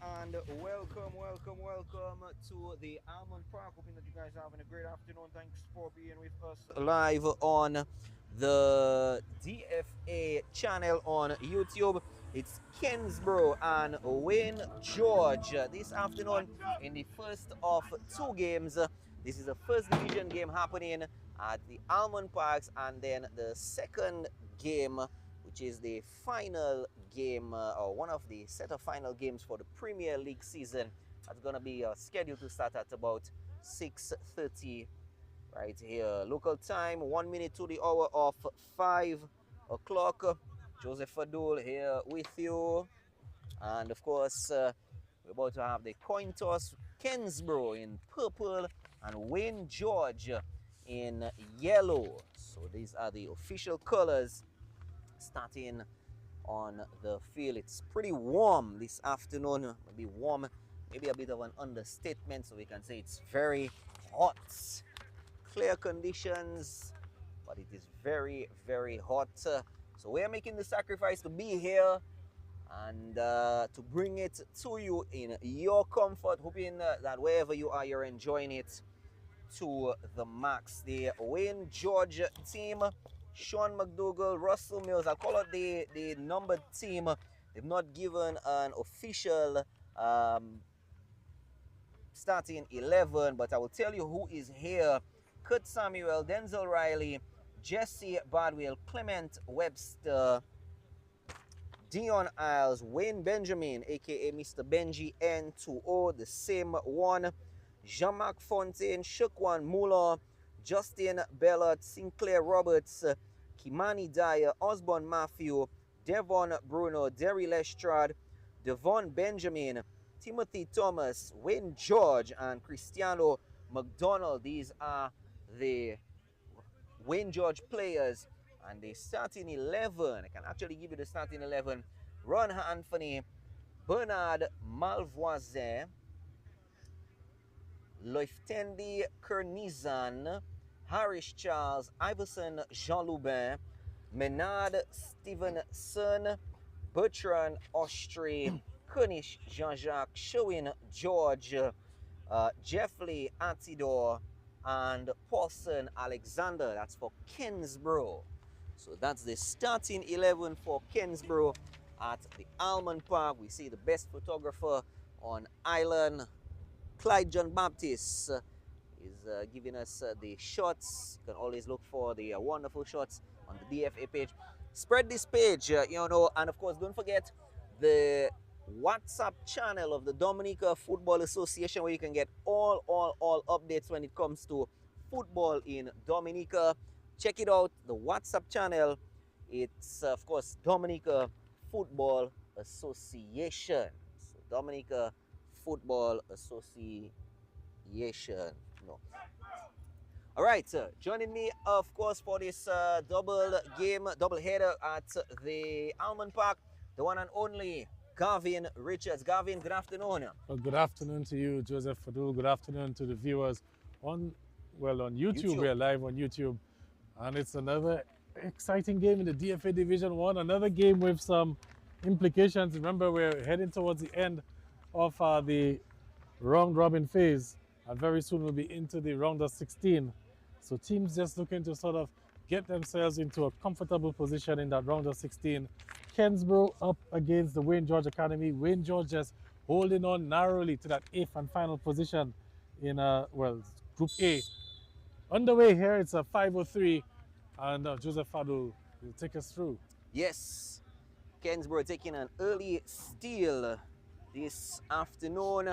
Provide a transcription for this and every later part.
and welcome to the Almond Park. Hoping that you guys are having a great afternoon. Thanks for being with us live on the DFA channel on YouTube. It's Kensborough and Wayne George this afternoon in the first of two games. This is the first division game happening at the Almond Parks, and then the second game, which is the final game or one of the set of final games for the Premier League season. That's going to be scheduled to start at about 6:30 right here. Local time, 1 minute to the hour of 5 o'clock. Joseph Fadul here with you. And of course, we're about to have the coin toss. Kensborough in purple and Wayne George in yellow. So these are the official colors starting on the field. It's pretty warm this afternoon. Maybe warm, maybe a bit of an understatement, so we can say it's very hot. Clear conditions, but it is very, very hot. So we are making the sacrifice to be here and to bring it to you in your comfort, hoping that wherever you are, you're enjoying it to the max. The Wayne George team, Sean McDougall, Russell Mills, I'll call out the numbered team. They've not given an official starting 11, but I will tell you who is here. Kurt Samuel, Denzel Riley, Jesse Bardwell, Clement Webster, Dion Isles, Wayne Benjamin, aka Mr. Benji N2O, the same one, Jean-Marc Fontaine, Shukwan Muller, Justin Bellot, Sinclair Roberts, Kimani Dyer, Osborne Matthew, Devon Bruno, Derry Lestrade, Devon Benjamin, Timothy Thomas, Wayne George, and Cristiano McDonald. These are the Wayne George players. And the starting 11, I can actually give you the starting 11. Ron Anthony, Bernard Malvoisin, Loiftendi Kernizan, Harish Charles, Iverson Jean-Lubin, Menard Stevenson, Bertrand Austrie, Kunish Jean-Jacques, Showin George, Jeffley Antidor, and Paulson Alexander. That's for Kensborough. So that's the starting 11 for Kensborough at the Almond Park. We see the best photographer on island, Clyde John Baptist, is giving us the shots. You can always look for the wonderful shots on the DFA page. Spread this page, and of course, don't forget the WhatsApp channel of the Dominica Football Association, where you can get all updates when it comes to football in Dominica. Check it out, the WhatsApp channel. It's, of course, Dominica Football Association. So Dominica Football Association. No. All right, joining me, of course, for this double header at the Almond Park, the one and only Gavin Richards. Gavin, good afternoon. Well, good afternoon to you, Joseph Fadul. Good afternoon to the viewers on YouTube. We're live on YouTube. And it's another exciting game in the DFA Division 1. Another game with some implications. Remember, we're heading towards the end of the round robin phase. And very soon we'll be into the round of 16. So teams just looking to sort of get themselves into a comfortable position in that round of 16. Kensborough up against the Wayne George Academy. Wayne George just holding on narrowly to that 8th and final position in Group A. Underway here, it's a 5:03, and Joseph Fadul will take us through. Yes, Kensborough taking an early steal this afternoon,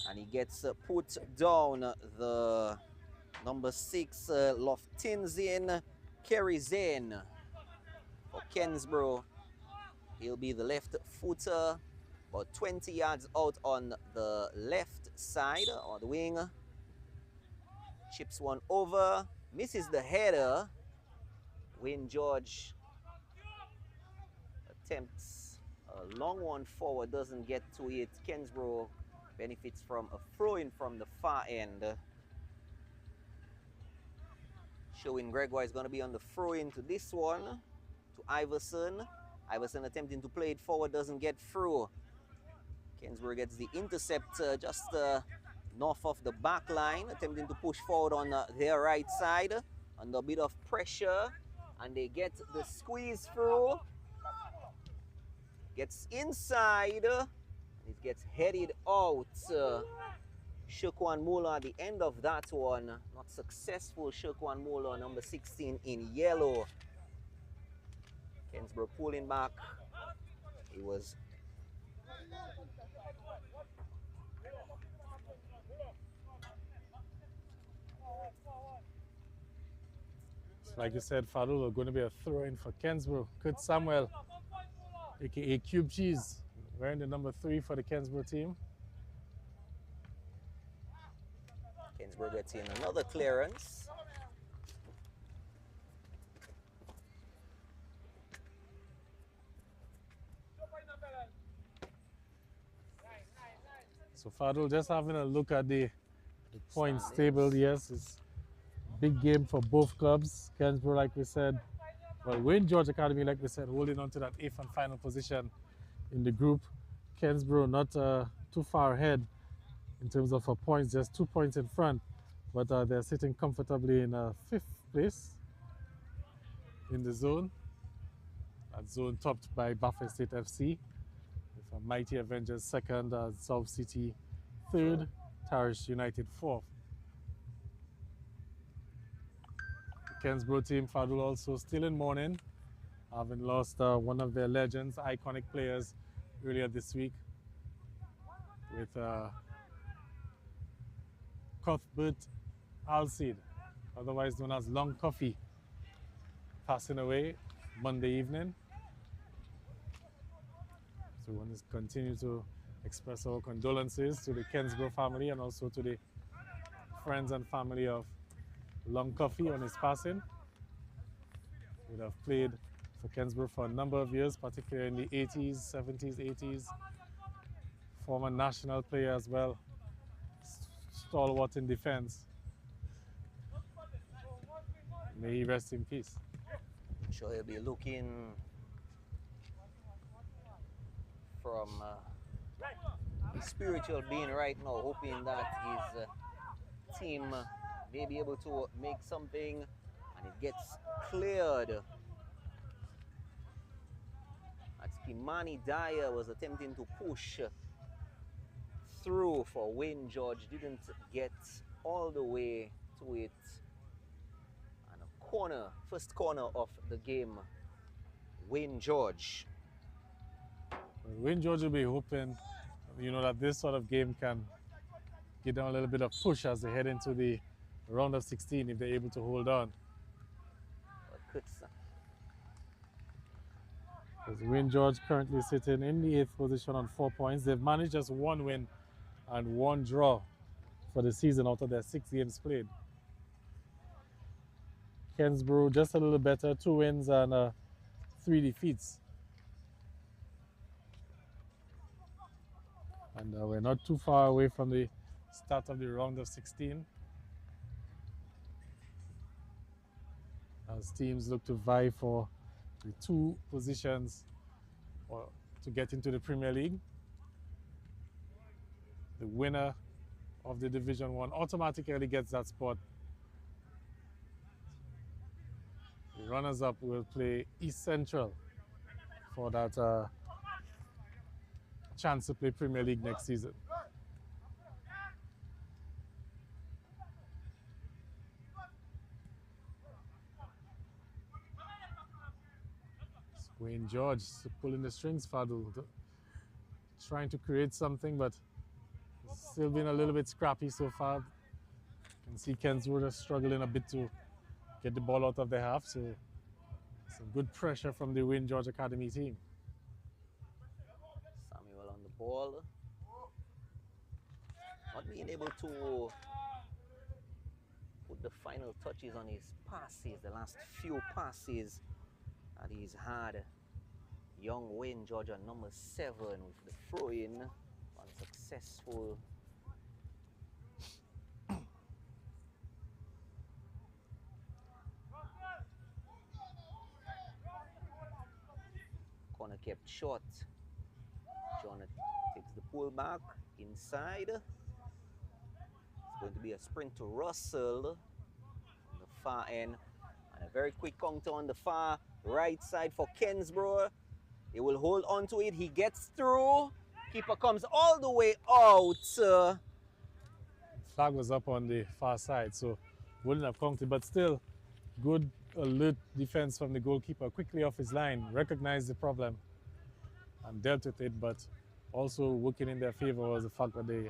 and he gets put down. The number 6, Loftinzin Kerizane for Kensborough. He'll be the left footer, about 20 yards out on the left side or the wing. Chips one over, misses the header. Wayne George attempts a long one forward, doesn't get to it. Kensborough benefits from a throw-in from the far end. Showing Gregoire is going to be on the throw-in to this one, to Iverson. Iverson attempting to play it forward, doesn't get through. Kensborough gets the intercept just north of the back line, attempting to push forward on their right side under a bit of pressure, and they get the squeeze through. Gets inside, it gets headed out. Shukwan Muller at the end of that one, not successful. Shukwan Muller, number 16 in yellow. Kensborough pulling back. It was like you said, Fadul, going to be a throw-in for Kensborough. Kurt Samuel, aka Cube Cheese, wearing the number 3 for the Kensborough team. Kensborough gets in another clearance. So Fadul, just having a look at the points table, yes, it's a big game for both clubs. Kensborough, like we said, well, Wayne George Academy, like we said, holding on to that 8th and final position in the group. Kensborough not too far ahead in terms of points, just 2 points in front, but they're sitting comfortably in 5th place in the zone. That zone topped by Buffalo State FC, with Mighty Avengers 2nd, South City 3rd, Tarish United 4th. The Kensborough team, Fadul, also still in mourning, having lost one of their legends, iconic players, earlier this week, with Cuthbert Alcide, otherwise known as Long Coffee, passing away Monday evening. So we want to continue to express our condolences to the Kensborough family and also to the friends and family of Long Coffee on his passing. He would have played for Kensborough for a number of years, particularly in the 80s, 70s, 80s. Former national player as well, stalwart in defense. May he rest in peace. I'm sure he'll be looking from his spiritual being right now, hoping that his team may be able to make something, and it gets cleared. As Kimani Dyer was attempting to push through for Wayne George, didn't get all the way to it. And a corner, first corner of the game, Wayne George. Wayne George will be hoping, that this sort of game can give them a little bit of push as they head into the round of 16 if they're able to hold on. Because Wayne George currently sitting in the 8th position on 4 points. They've managed just 1 win and 1 draw for the season out of their 6 games played. Kensborough just a little better, 2 wins and 3 defeats. And we're not too far away from the start of the round of 16. As teams look to vie for the 2 positions or to get into the Premier League. The winner of the Division 1 automatically gets that spot. The runners-up will play East Central for that chance to play Premier League next season. Wayne George pulling the strings, Fadul, trying to create something, but still been a little bit scrappy so far. You can see Kensborough struggling a bit to get the ball out of their half, so some good pressure from the Wayne George Academy team. Samuel on the ball. Not being able to put the final touches on his passes, the last few passes that he's had. Young Wayne George on number 7 with the throw-in, unsuccessful. Corner kept short. Jonathan takes the pull back inside. It's going to be a sprint to Russell on the far end. And a very quick counter on the far right side for Kensborough. He will hold on to it. He gets through. Keeper comes all the way out. Flag was up on the far side, so wouldn't have counted, but still good alert defense from the goalkeeper. Quickly off his line, recognized the problem and dealt with it, but also working in their favor was the fact that the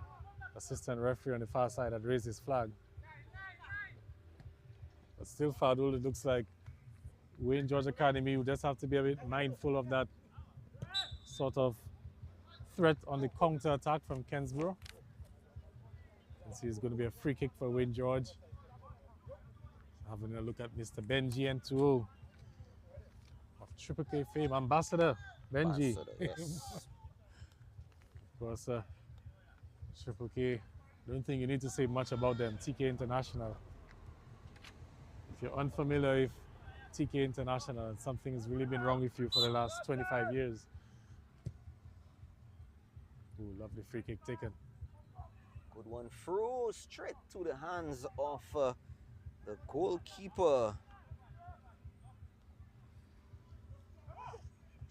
assistant referee on the far side had raised his flag. But still, Fadul, it looks like Wayne George Academy will just have to be a bit mindful of that sort of threat on the counter attack from Kensborough. And see, it's going to be a free kick for Wayne George. Having a look at Mr. Benji N2O of Triple K fame, Ambassador Benji. Ambassador, yes. Of course, Triple K, don't think you need to say much about them. TK International. If you're unfamiliar with TK International, something's really been wrong with you for the last 25 years. Ooh, lovely free kick taken. Good one through, straight to the hands of the goalkeeper.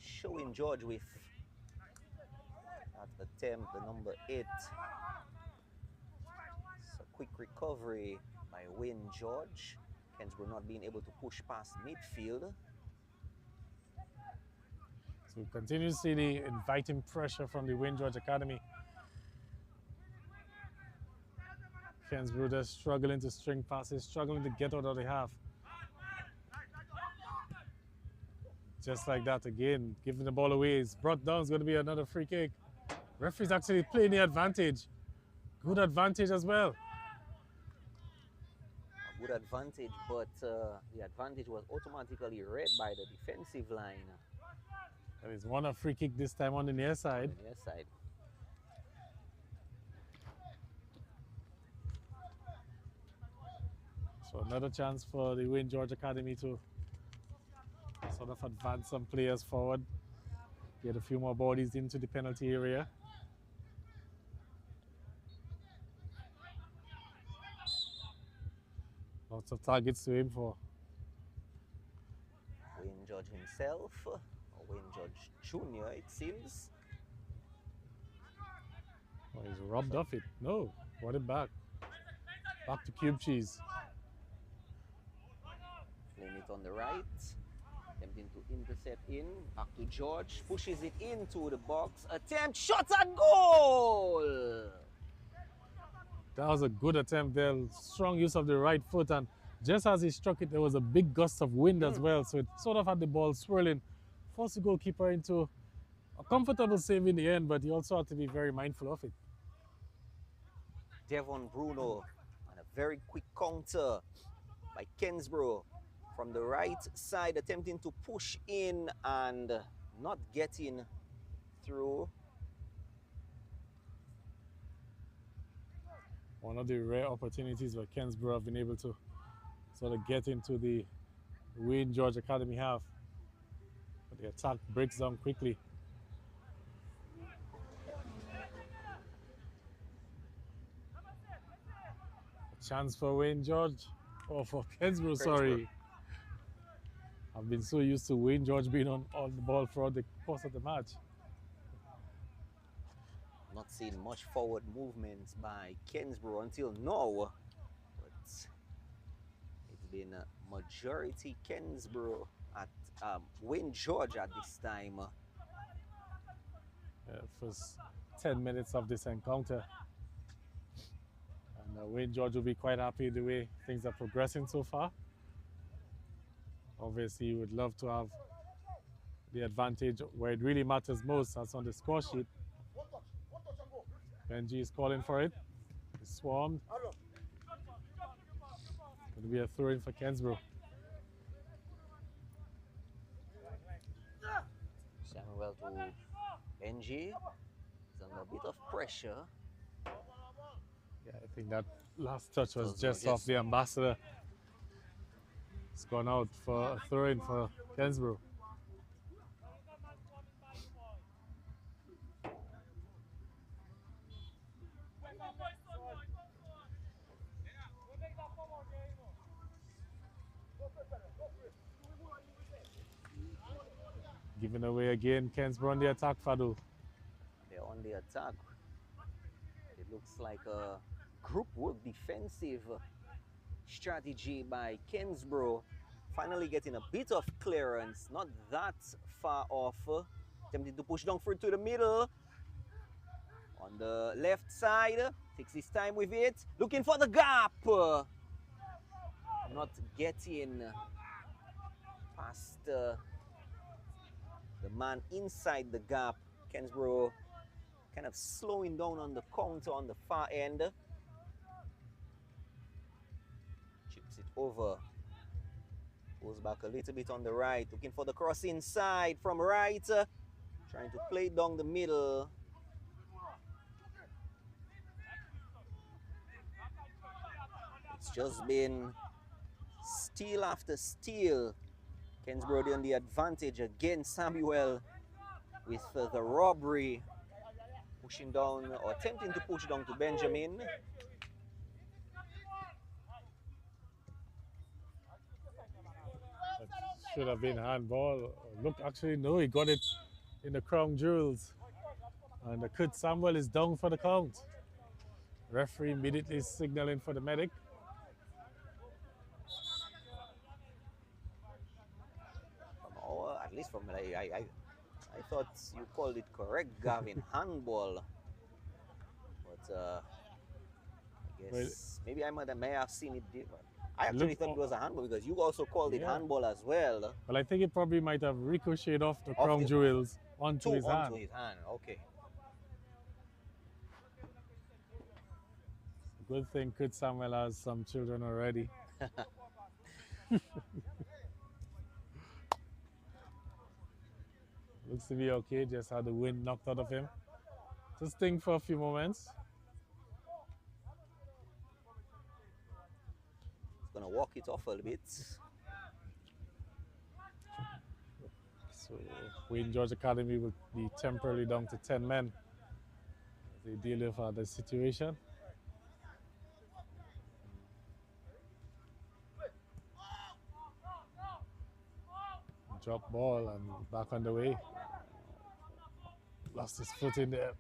Showing George with that attempt, the number 8. It's a quick recovery by Wayne George. Kensborough not being able to push past midfield. So we continue to see the inviting pressure from the Wayne George Academy. Kensborough just struggling to string passes, struggling to get out of the half. Just like that again, giving the ball away. It's brought down, it's going to be another free kick. Referee's actually playing the advantage. Good advantage as well. A good advantage, but the advantage was automatically read by the defensive line. There is one a free kick this time on the near side. On the near side. So another chance for the Wayne George Academy to sort of advance some players forward, get a few more bodies into the penalty area. Lots of targets to aim for. Wayne George himself, or Wayne George Jr., it seems. Oh, he's robbed off it. No, brought it back. Back to Cube Cheese. Playing it on the right. Attempting to intercept in. Back to George. Pushes it into the box. Attempt. Shot at goal! That was a good attempt there. Strong use of the right foot. And just as he struck it, there was a big gust of wind as well. So it sort of had the ball swirling. Forced the goalkeeper into a comfortable save in the end, but he also had to be very mindful of it. Devon Bruno. And a very quick counter by Kensborough. From the right side, attempting to push in and not getting through. One of the rare opportunities where Kensborough have been able to sort of get into the Wayne George Academy half. But the attack breaks down quickly. A chance for Wayne George, or for Kensborough, sorry. I've been so used to Wayne George being on the ball throughout the course of the match. Not seeing much forward movements by Kensborough until now. But it's been a majority Kensborough at Wayne George at this time. First 10 minutes of this encounter. And Wayne George will be quite happy the way things are progressing so far. Obviously, he would love to have the advantage where it really matters most, as on the score sheet. Benji is calling for it. He's swarmed. Going to be a throw-in for Kensborough. Samuel to Benji. He's under a bit of pressure. Yeah, I think that last touch was just off the ambassador. It's gone out for a throw-in for Kensborough. Giving away again. Kensborough on the attack, Fadul. They're on the attack. It looks like a group work defensive strategy by Kensborough. Finally getting a bit of clearance, not that far off. Attempting to push down through to the middle. On the left side, takes his time with it. Looking for the gap. Not getting past the man inside the gap. Kensborough kind of slowing down on the counter on the far end. Chips it over. Goes back a little bit on the right. Looking for the cross inside from right. Trying to play it down the middle. It's just been steal after steal. Kensborough on the advantage again. Samuel with the robbery. Pushing down or attempting to push down to Benjamin. That should have been handball. Look, actually, no, he got it in the crown jewels. And the Kurt Samuel is down for the count. Referee immediately signaling for the medic. At least from I thought you called it correct, Gavin, handball. But I guess maybe I may have seen it different. I actually thought it was a handball because you also called it handball as well. Well, I think it probably might have ricocheted off the crown jewels onto his hand. Onto his hand, okay. Good thing Kurt Samuel has some children already. Looks to be okay, just had the wind knocked out of him. Just think for a few moments. It's gonna walk it off a little bit. So Wayne George Academy will be temporarily down to 10 men. They deal with the situation. Drop ball and back on the way. Lost his foot in there.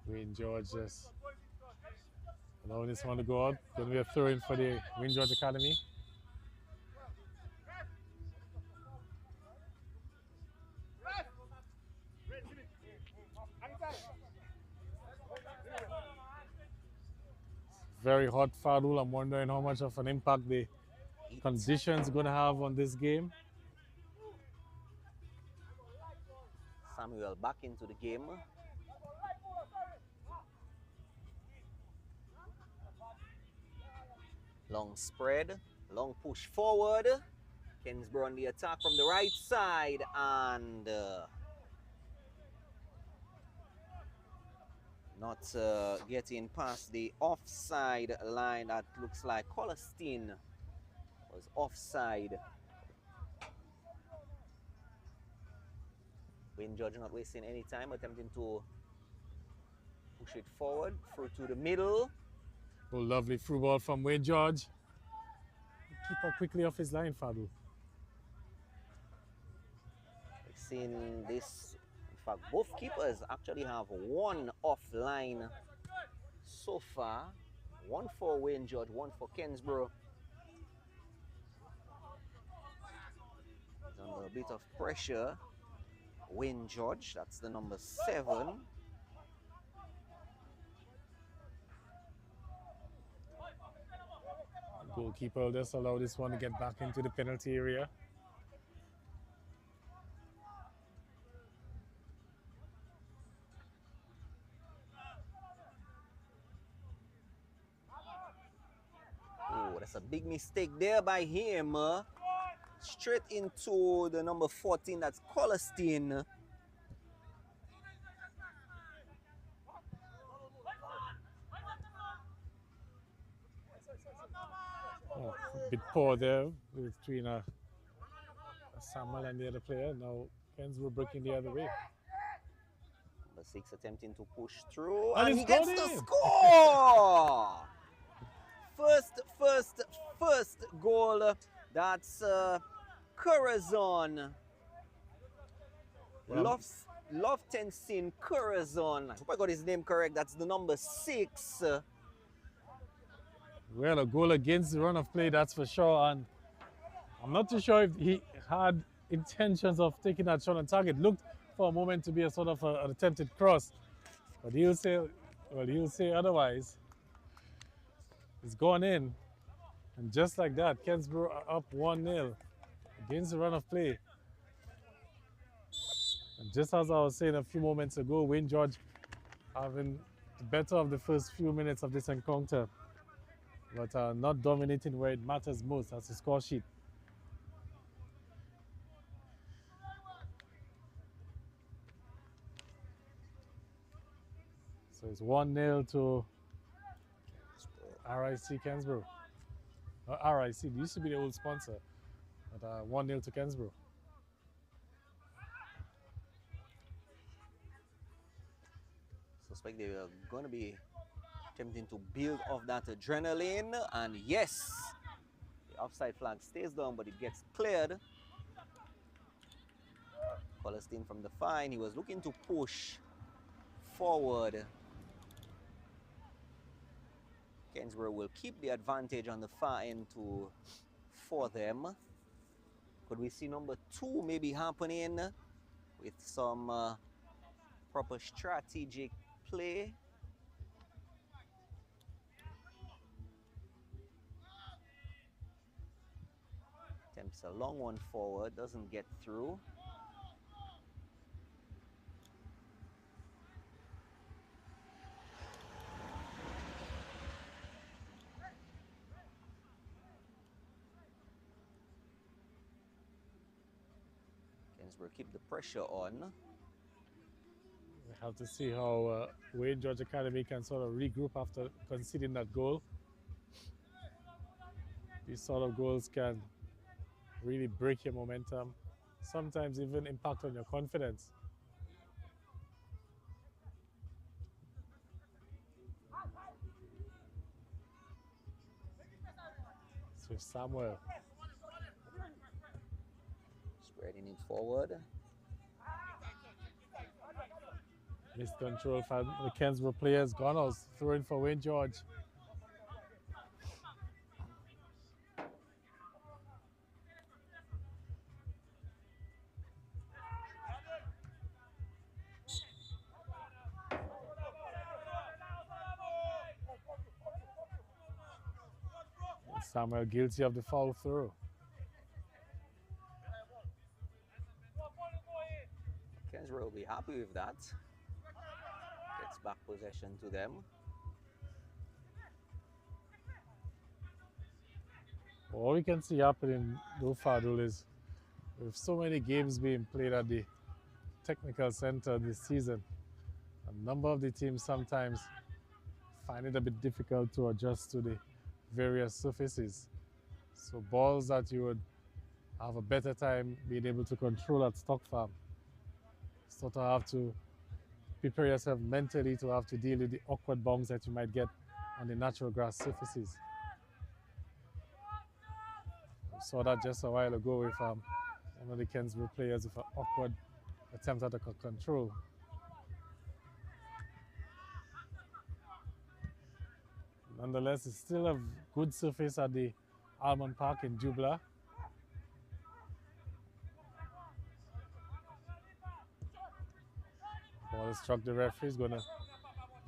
Wayne George just allowing this one to go out. Going to be a throw in for the Wayne George Academy. Very hot Fadul. I'm wondering how much of an impact the conditions going to have on this game. Samuel back into the game. Long spread, long push forward. Kensborough on the attack from the right side and not getting past the offside line. That looks like Colestin was offside. Wayne George not wasting any time, attempting to push it forward through to the middle. Oh, lovely through ball from Wayne George. Keeper quickly off his line, Fadul. We've seen this. In fact, both keepers actually have one offline so far. One for Wayne George, one for Kensborough. He's under a bit of pressure. Wayne George, that's the number 7. Goalkeeper will just allow this one to get back into the penalty area. Oh, that's a big mistake there by him. Straight into the number 14, that's Colestin. Oh, a bit poor there between Samuel and the other player. Now Kensborough breaking the other way. Number 6 attempting to push through, And and he gets got the in. score! first goal. That's Corazon. Well, Loftensin Corazon. I hope I got his name correct. That's the number 6. well, a goal against the run of play, that's for sure. And I'm not too sure if he had intentions of taking that shot on target. Looked for a moment to be a sort of an attempted cross, but he'll say otherwise. It's gone in, and just like that, Kensborough are up 1-0 against the run of play. And just as I was saying a few moments ago, Wayne George having the better of the first few minutes of this encounter, but not dominating where it matters most as a score sheet. So it's 1-0 to RIC Kensborough. RIC, it used to be the old sponsor, but 1-0 to Kensborough. Suspect they were going to be attempting to build off that adrenaline, and yes, the offside flag stays down, but it gets cleared. Colestin from the fine, he was looking to push forward. Kensborough will keep the advantage on the far end for them. Could we see number 2 maybe happening with some proper strategic play? Attempts a long one forward, doesn't get through. Kensborough keep the pressure on. We have to see how Wayne George Academy can sort of regroup after conceding that goal. These sort of goals can really break your momentum, sometimes even impact on your confidence. So Samuel Spreading it forward. missed control from the Kensborough players. Gunnels throwing for Wayne George. Samuel guilty of the foul throw. Kensborough will be happy with that. Gets back possession to them. All we can see happening though far is with so many games being played at the technical center this season, a number of the teams sometimes find it a bit difficult to adjust to the various surfaces. So balls that you would have a better time being able to control at stock farm, sort of have to prepare yourself mentally to have to deal with the awkward bounce that you might get on the natural grass surfaces. We saw that just a while ago with one of the Kensborough players with an awkward attempt at a control. Nonetheless, it's still a good surface at the Almond Park in Jubla. Ball struck the referee, it's going to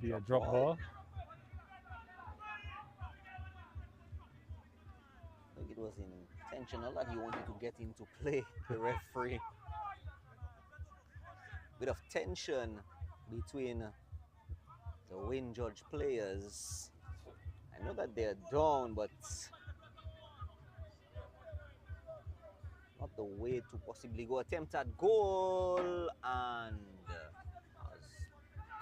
be a drop ball. I think it was intentional that he wanted to get into play, the referee. Bit of tension between the Wayne George players. I know that they're down, but not the way to possibly go. Attempt at goal, and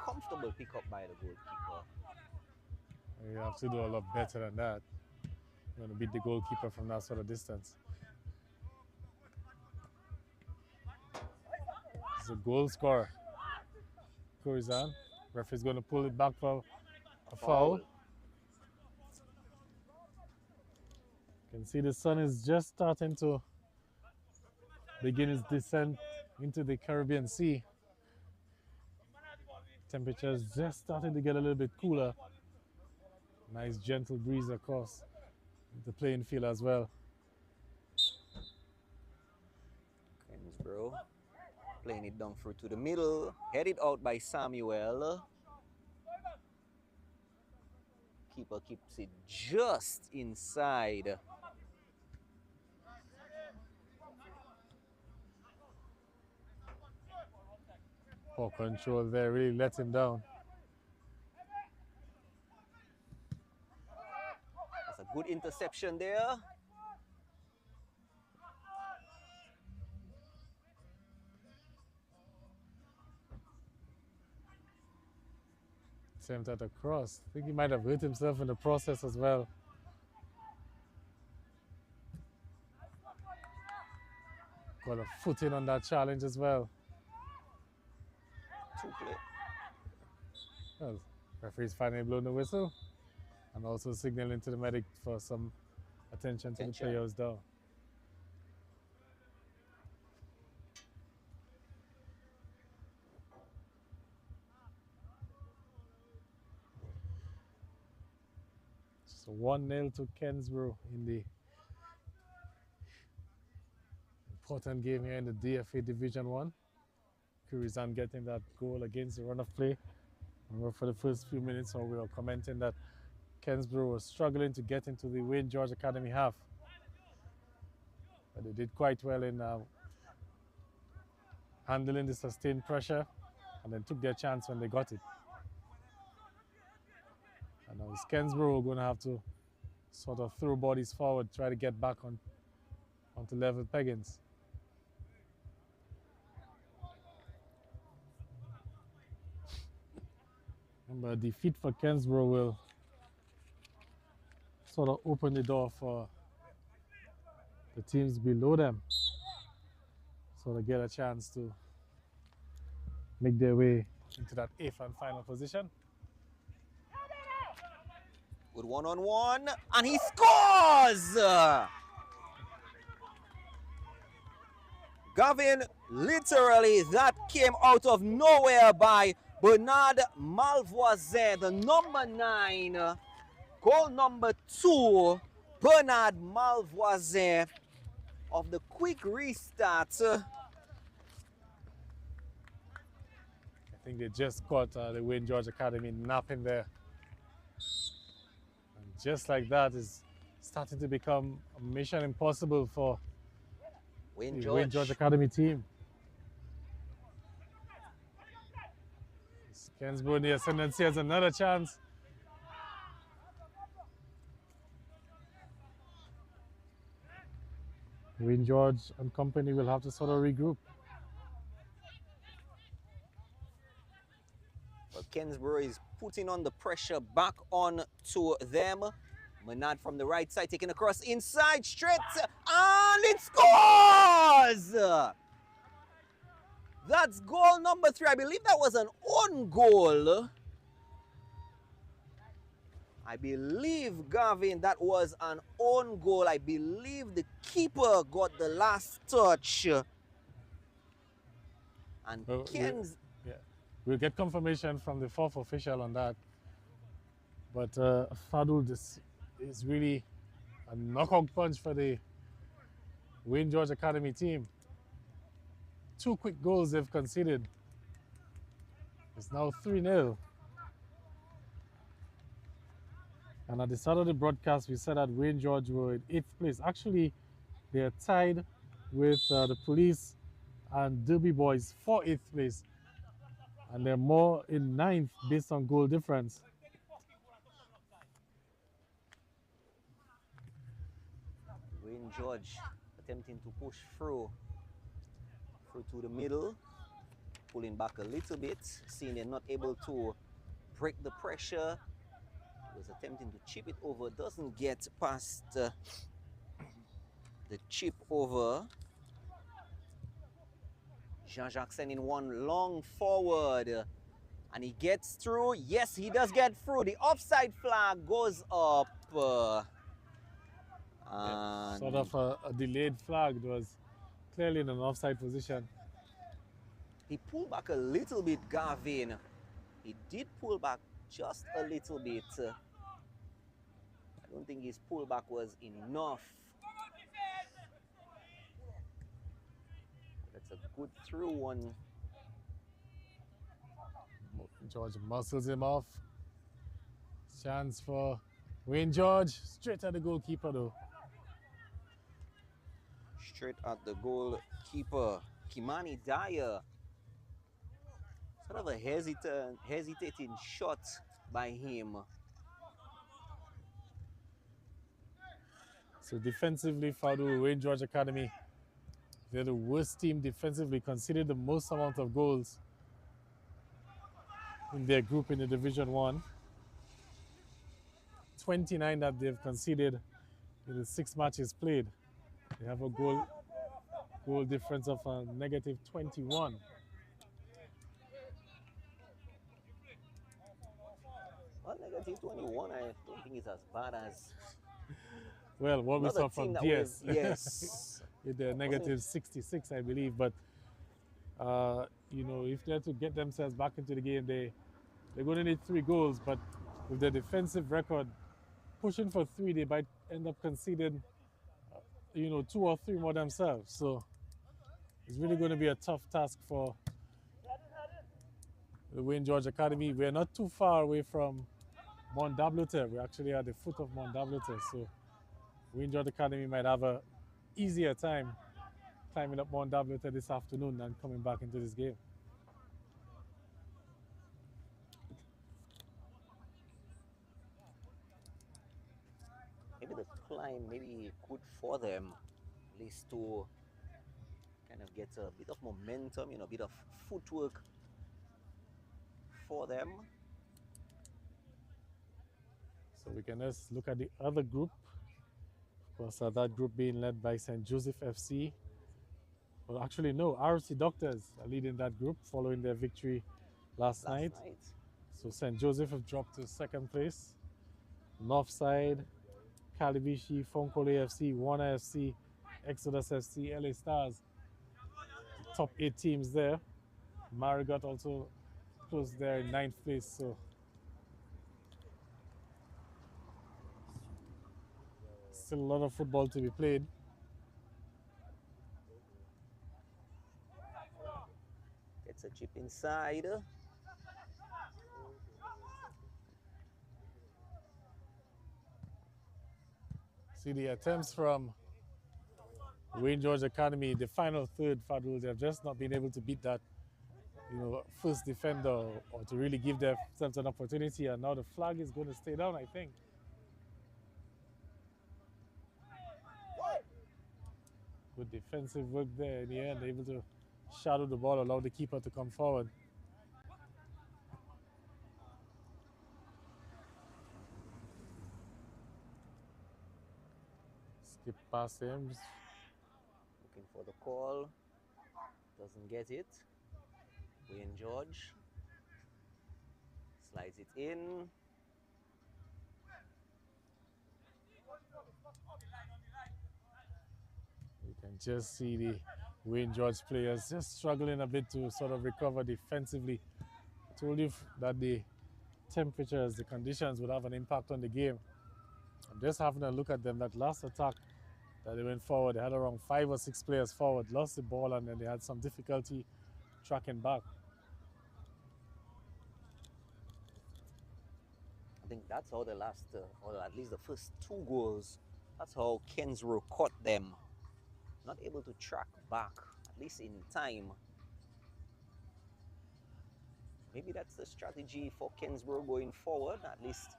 comfortable pick up by the goalkeeper. You have to do a lot better than that. You want to beat the goalkeeper from that sort of distance. It's a goal scorer. Corizon. Referee's going to pull it back for a foul. You can see the sun is just starting to begin its descent into the Caribbean Sea. Temperatures just starting to get a little bit cooler. Nice gentle breeze across the playing field as well. Kensborough playing it down through to the middle, headed out by Samuel. Keeper keeps it just inside. Poor control there, really let him down. That's a good interception there. Attempt at a cross. I think he might have hurt himself in the process as well. Got a foot in on that challenge as well. Well, referee's finally blown the whistle and also signaling to the medic for some attention to the players down. So 1-0 to Kensborough in the important game here in the DFA Division 1. Kurizan getting that goal against the run of play. And for the first few minutes, so we were commenting that Kensborough was struggling to get into the Wayne George Academy half. But they did quite well in handling the sustained pressure and then took their chance when they got it. And now it's Kensborough going to have to sort of throw bodies forward, try to get back onto level peggings. Remember, a defeat for Kensborough will sort of open the door for the teams below them, so they get a chance to make their way into that 8th and final position. Good one-on-one, and he scores! Gavin, literally, that came out of nowhere by Bernard Malvoisin, the number 9. Goal number 2, Bernard Malvoisin of the quick restart. I think they just caught the Wayne George Academy napping there. And just like that, is starting to become a mission impossible for Wayne the Wayne George Academy team. Kensborough in the ascendancy has another chance. Wayne George and company will have to sort of regroup. Well, Kensborough is putting on the pressure back on to them. Menard from the right side taking across inside, straight, and it scores! That's goal number 3. I believe that was an own goal. I believe, Gavin, that was an own goal. I believe the keeper got the last touch. And we'll get confirmation from the 4th official on that. But Fadul, this is really a knockout punch for the Wayne George Academy team. 2 quick goals they've conceded. It's now 3-0. And at the start of the broadcast, we said that Wayne George were in 8th place. Actually, they are tied with the Police and Derby Boys for 8th place. And they're more in 9th based on goal difference. Wayne George attempting to push through to the middle, pulling back a little bit, seeing they're not able to break the pressure. He was attempting to chip it over, doesn't get past the chip over. Jean-Jacques sending one long forward, and he gets through. Yes, he does get through. The offside flag goes up. And sort of a delayed flag. It was clearly in an offside position. he pulled back a little bit, Gavin. He did pull back just a little bit. I don't think his pullback was enough. That's a good through one. George muscles him off. Chance for Wayne George. Straight at the goalkeeper though. Straight at the goalkeeper. Kimani Dyer. Sort of a hesitating shot by him. So defensively, Fado, Wayne George Academy, they're the worst team defensively, conceded the most amount of goals in their group in the Division 1. 29 that they've conceded in the 6 matches played. They have a goal difference of a negative 21. Well, negative 21, I don't think it's as bad as... Well, what we saw from DS. Yes. With the negative 66, I believe. But, you know, if they're to get themselves back into the game, they're going to need 3 goals. But with their defensive record, pushing for 3, they might end up conceding, you know, 2 or 3 more themselves. So it's really going to be a tough task for the Wayne George Academy. We're not too far away from Mont Dablote. We're actually at the foot of Mont Dablote. So Wayne George Academy might have a easier time climbing up Mont Dablote this afternoon than coming back into this game. Maybe the climb maybe good for them, at least to kind of get a bit of momentum, you know, a bit of footwork for them. So we can just look at the other group. Of course, that group being led by St. Joseph FC. Well, actually, no, RC Doctors are leading that group following their victory last night. So St. Joseph have dropped to 2nd place. Northside, Calibishi, Fonkole FC, Warner FC, Exodus FC, LA Stars. Top 8 teams there. Marigot also close there in 9th place. So still a lot of football to be played. Gets a chip inside. See the attempts from Wayne George Academy, the final third, Fadul, they've just not been able to beat that, you know, first defender or to really give themselves an opportunity. And now the flag is going to stay down, I think. Good defensive work there in the end, able to shadow the ball, allow the keeper to come forward. Skip past him. Looking for the call. Doesn't get it. Wayne George slides it in. You can just see the Wayne George players just struggling a bit to sort of recover defensively. I told you that the temperatures, the conditions would have an impact on the game. I'm just having a look at them. That last attack that they went forward, they had around 5 or 6 players forward, lost the ball, and then they had some difficulty tracking back. I think that's how the last, or at least the first 2 goals, that's how Kensborough caught them. Not able to track back, at least in time. Maybe that's the strategy for Kensborough going forward. At least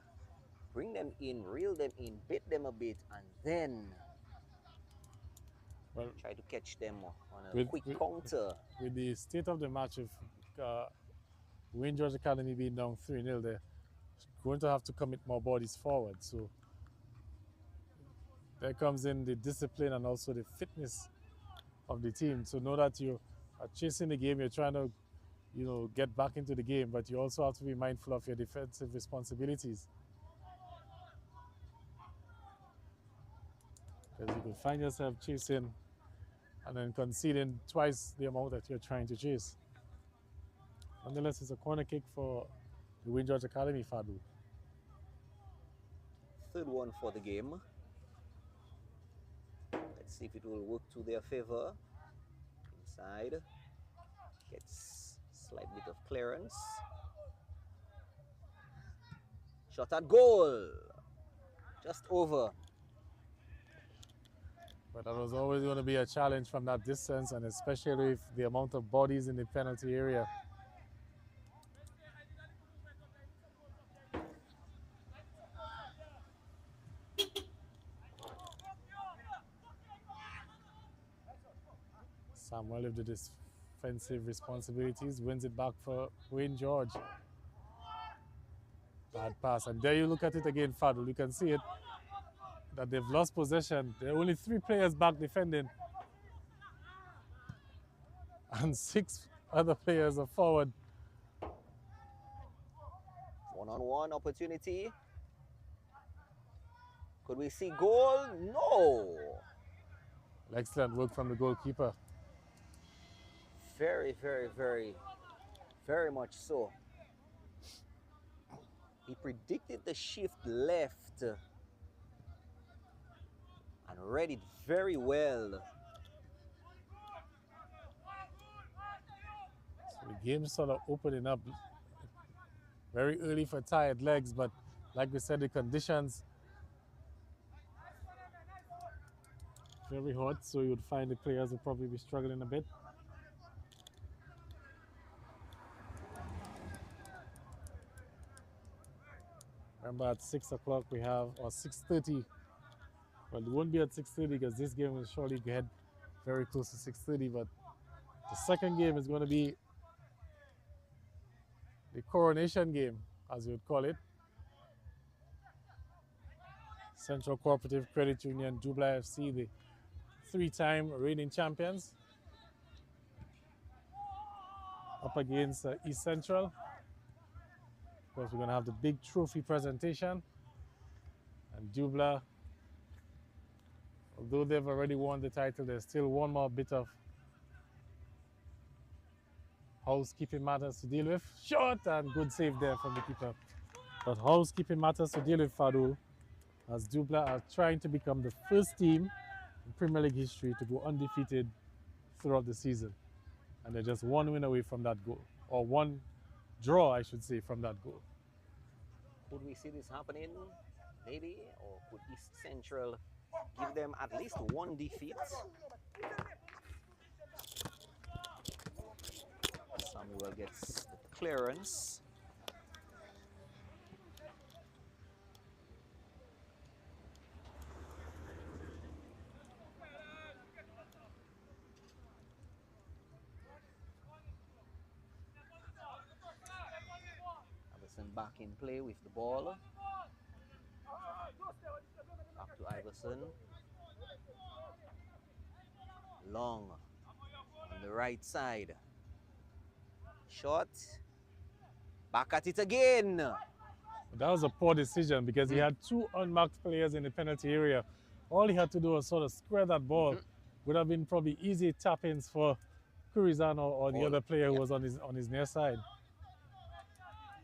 bring them in, reel them in, bait them a bit, and then try to catch them on a quick counter. With the state of the match, if Wayne George Academy being down 3-0, they're going to have to commit more bodies forward. So there comes in the discipline and also the fitness of the team. So know that you are chasing the game, you're trying to, you know, get back into the game, but you also have to be mindful of your defensive responsibilities. you'll find yourself chasing and then conceding twice the amount that you're trying to chase. Nonetheless, it's a corner kick for the Wayne George Academy, Fadu. Third one for the game. Let's see if it will work to their favor. Inside. Gets slight bit of clearance. Shot at goal. Just over. But that was always going to be a challenge from that distance, and especially with the amount of bodies in the penalty area. Samuel with the defensive responsibilities wins it back for Wayne George. Bad pass, and there you look at it again, Fadul. You can see it, that they've lost possession. There are only 3 players back defending, and 6 other players are forward. One-on-one opportunity. Could we see goal? No. Excellent work from the goalkeeper. Very, very, very, very much so. He predicted the shift left and read it very well. So the game's sort of opening up very early for tired legs, but like we said, the conditions very hot, so you'd find the players will probably be struggling a bit. Remember, at 6 o'clock we have, or 6:30. Well, it won't be at 6:30 because this game will surely get very close to 6:30. But the second game is going to be the coronation game, as you would call it. Central Cooperative Credit Union, Dubla FC, the 3-time reigning champions, up against East Central. Of course, we're going to have the big trophy presentation. And Dubla, although they've already won the title, there's still one more bit of housekeeping matters to deal with. Shot and good save there from the keeper. But housekeeping matters to deal with, Fadul, as Dubla are trying to become the first team in Premier League history to go undefeated throughout the season. And they're just one win away from that goal, or one draw, I should say, from that goal. Could we see this happening, maybe? Or could East Central give them at least one defeat? Samuel gets the clearance. Back in play with the ball. Back to Iverson. Long on the right side. Shot. Back at it again. That was a poor decision because he had 2 unmarked players in the penalty area. All he had to do was sort of square that ball. Would have been probably easy tap-ins for Curizano or the other player who was on his near side.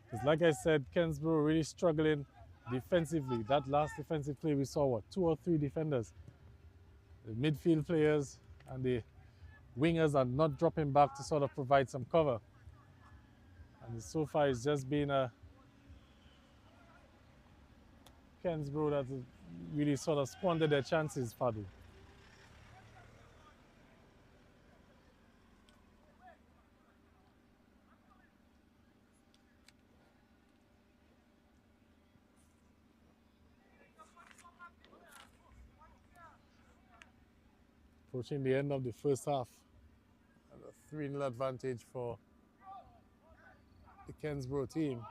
Because like I said, Kensborough really struggling defensively. That last defensive play we saw, what, 2 or 3 defenders. The midfield players and the wingers are not dropping back to sort of provide some cover. And so far it's just been a Kensborough that really sort of squandered their chances, Fadu. Approaching the end of the first half. And a 3-0 advantage for the Kensborough team.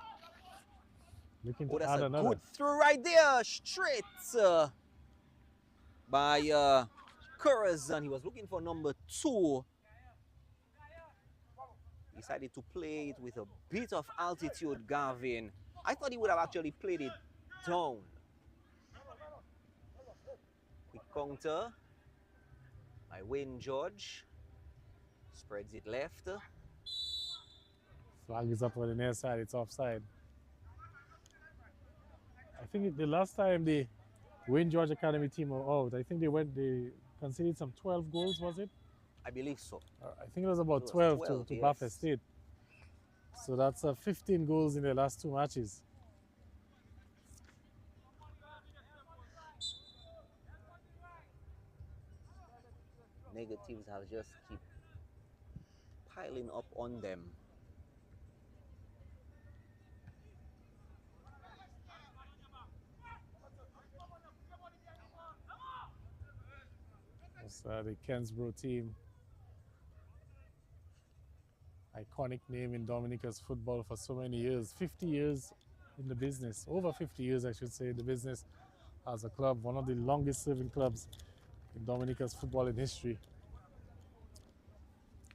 Looking to add another. Good through right there, straight by Curazan. He was looking for number 2. Decided to play it with a bit of altitude, Gavin. I thought he would have actually played it down. Quick counter. My Wayne George spreads it left. Flag is up on the near side. It's offside. I think the last time the Wayne George Academy team were out, I think they conceded some 12 goals, was it? I believe so. I think it was about It was 12 to yes. Bath State. So that's 15 goals in the last 2 matches. Negatives have just keep piling up on them. It's the Kensborough team. Iconic name in Dominica's football for so many years. 50 years in the business. Over 50 years, I should say, in the business as a club. One of the longest serving clubs in Dominica's football in history.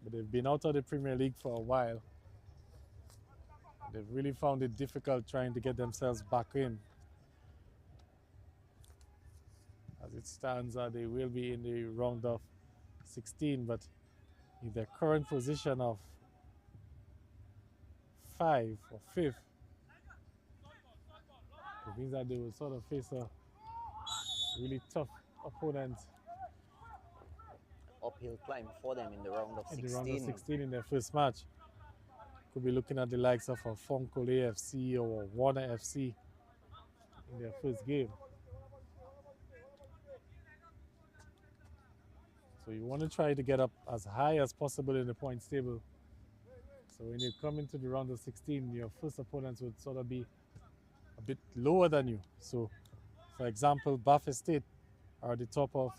But they've been out of the Premier League for a while. They've really found it difficult trying to get themselves back in. As it stands, they will be in the round of 16, but in their current position of 5 or 5th, it means that they will sort of face a really tough opponent. Uphill climb for them in the round of 16. In the round of 16 in their first match. Could be looking at the likes of a Fonkole FC or Warner FC in their first game. So you want to try to get up as high as possible in the points table. So when you come into the round of 16, your first opponents would sort of be a bit lower than you. So, for example, Bath State are at the top of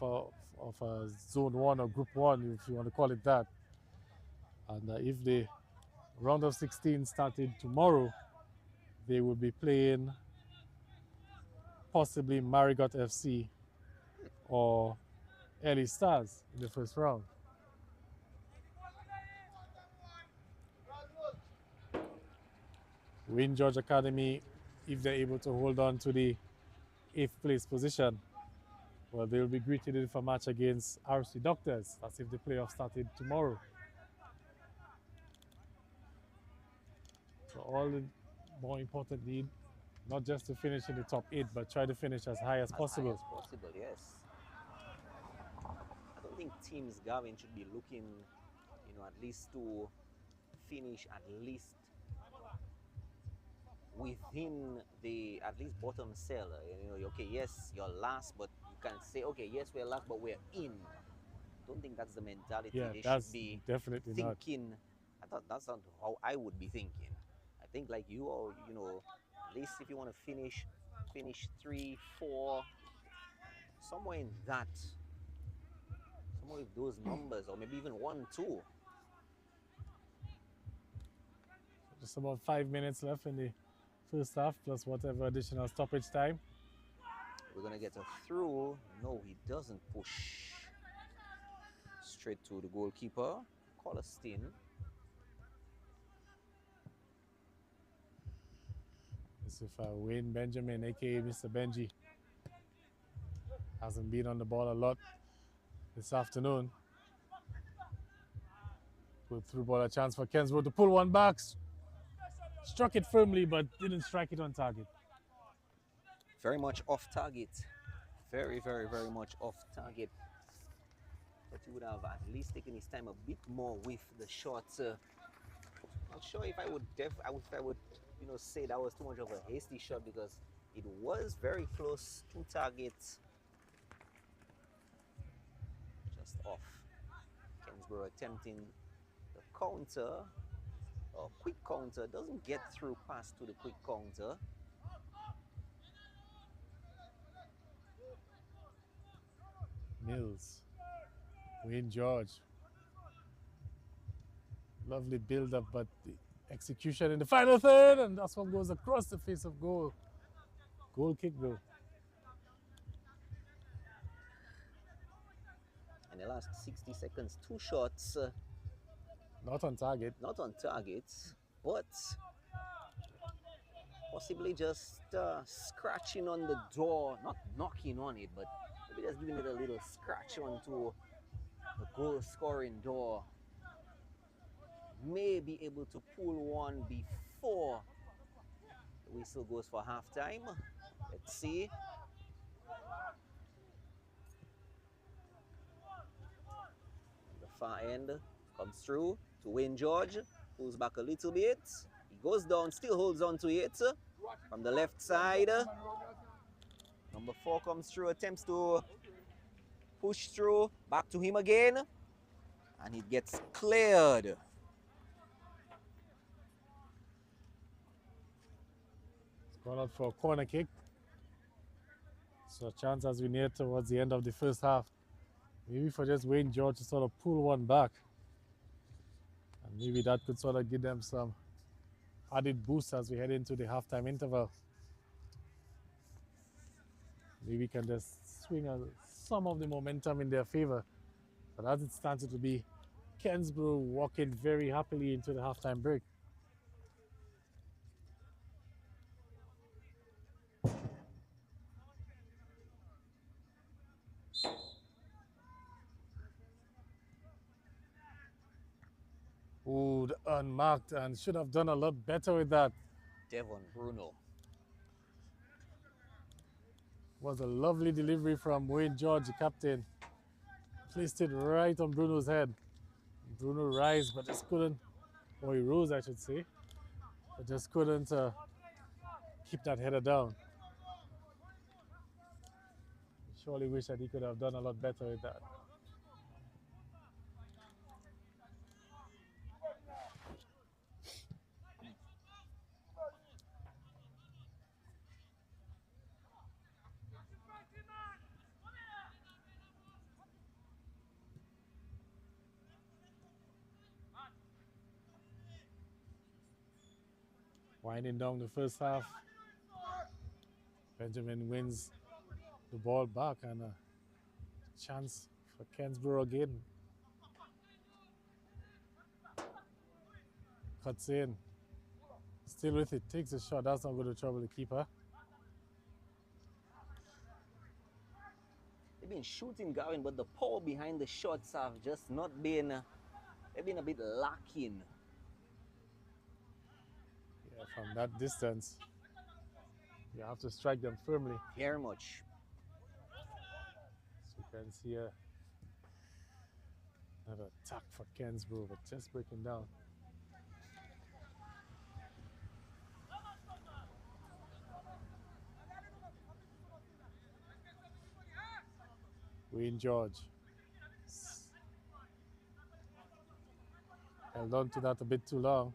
Zone 1 or Group 1, if you want to call it that. And if the round of 16 started tomorrow, they would be playing possibly Marigot FC or LA Stars in the first round. Wayne George Academy, if they're able to hold on to the 8th place position, well, they'll be greeted with a match against RC Doctors. That's if the playoff started tomorrow. So all the more important need, not just to finish in the top 8, but try to finish as high as possible. As high as possible, yes. I don't think teams, Gavin, should be looking, at least to finish at least within the bottom cell. Okay, yes, you're last, but you can say, okay, yes, we're last, but we're in. Don't think that's the mentality they should be definitely thinking. I thought that's not how I would be thinking. I think like you, or at least if you want to finish 3, 4, somewhere in that, somewhere with those numbers, or maybe even 1, 2. Just about 5 minutes left in the first half, plus whatever additional stoppage time. We're gonna get a through. No, he doesn't push. Straight to the goalkeeper, Colestin. As if Wayne Benjamin, aka Mr. Benji, hasn't been on the ball a lot this afternoon. Put through ball, a chance for Kensborough to pull one back. Struck it firmly, but didn't strike it on target. Very much off target. Very, very, very much off target. But he would have at least taken his time a bit more with the shots. Not sure if I would say that was too much of a hasty shot, because it was very close to target. Just off. Kensborough attempting the counter. A quick counter, doesn't get through pass to the quick counter. Mills, Wayne George. Lovely build-up, but the execution in the final third, and that one goes across the face of goal. Goal kick though. In the last 60 seconds, 2 shots. Not on target. Not on target, but possibly just scratching on the door, not knocking on it, but maybe just giving it a little scratch onto the goal scoring door may be able to pull one before the whistle goes for halftime. Let's see. The far end comes through to Wayne George, pulls back a little bit. He goes down, still holds on to it from the left side. Number 4 comes through, attempts to push through, back to him again, and it gets cleared. It's gone out for a corner kick. So a chance as we near towards the end of the first half. Maybe for just Wayne George to sort of pull one back. And maybe that could sort of give them some added boost as we head into the halftime interval. Maybe we can just swing some of the momentum in their favor. But as it stands, it will be Kensborough walking very happily into the halftime break. Ooh, unmarked, and should have done a lot better with that. Devon Bruno. Was a lovely delivery from Wayne George, the captain. Placed it right on Bruno's head. Bruno rise, but just couldn't, or he rose, I should say, but just couldn't keep that header down. Surely wish that he could have done a lot better with that. Winding down the first half, Benjamin wins the ball back and a chance for Kensborough again. Cuts in, still with it, takes a shot, that's not going to trouble the keeper. They've been shooting going, but the power behind the shots have just not been, they've been a bit lacking. Yeah, from that distance, you have to strike them firmly. Very much. So you can see another attack for Kensborough, but just breaking down. Wayne George held on to that a bit too long.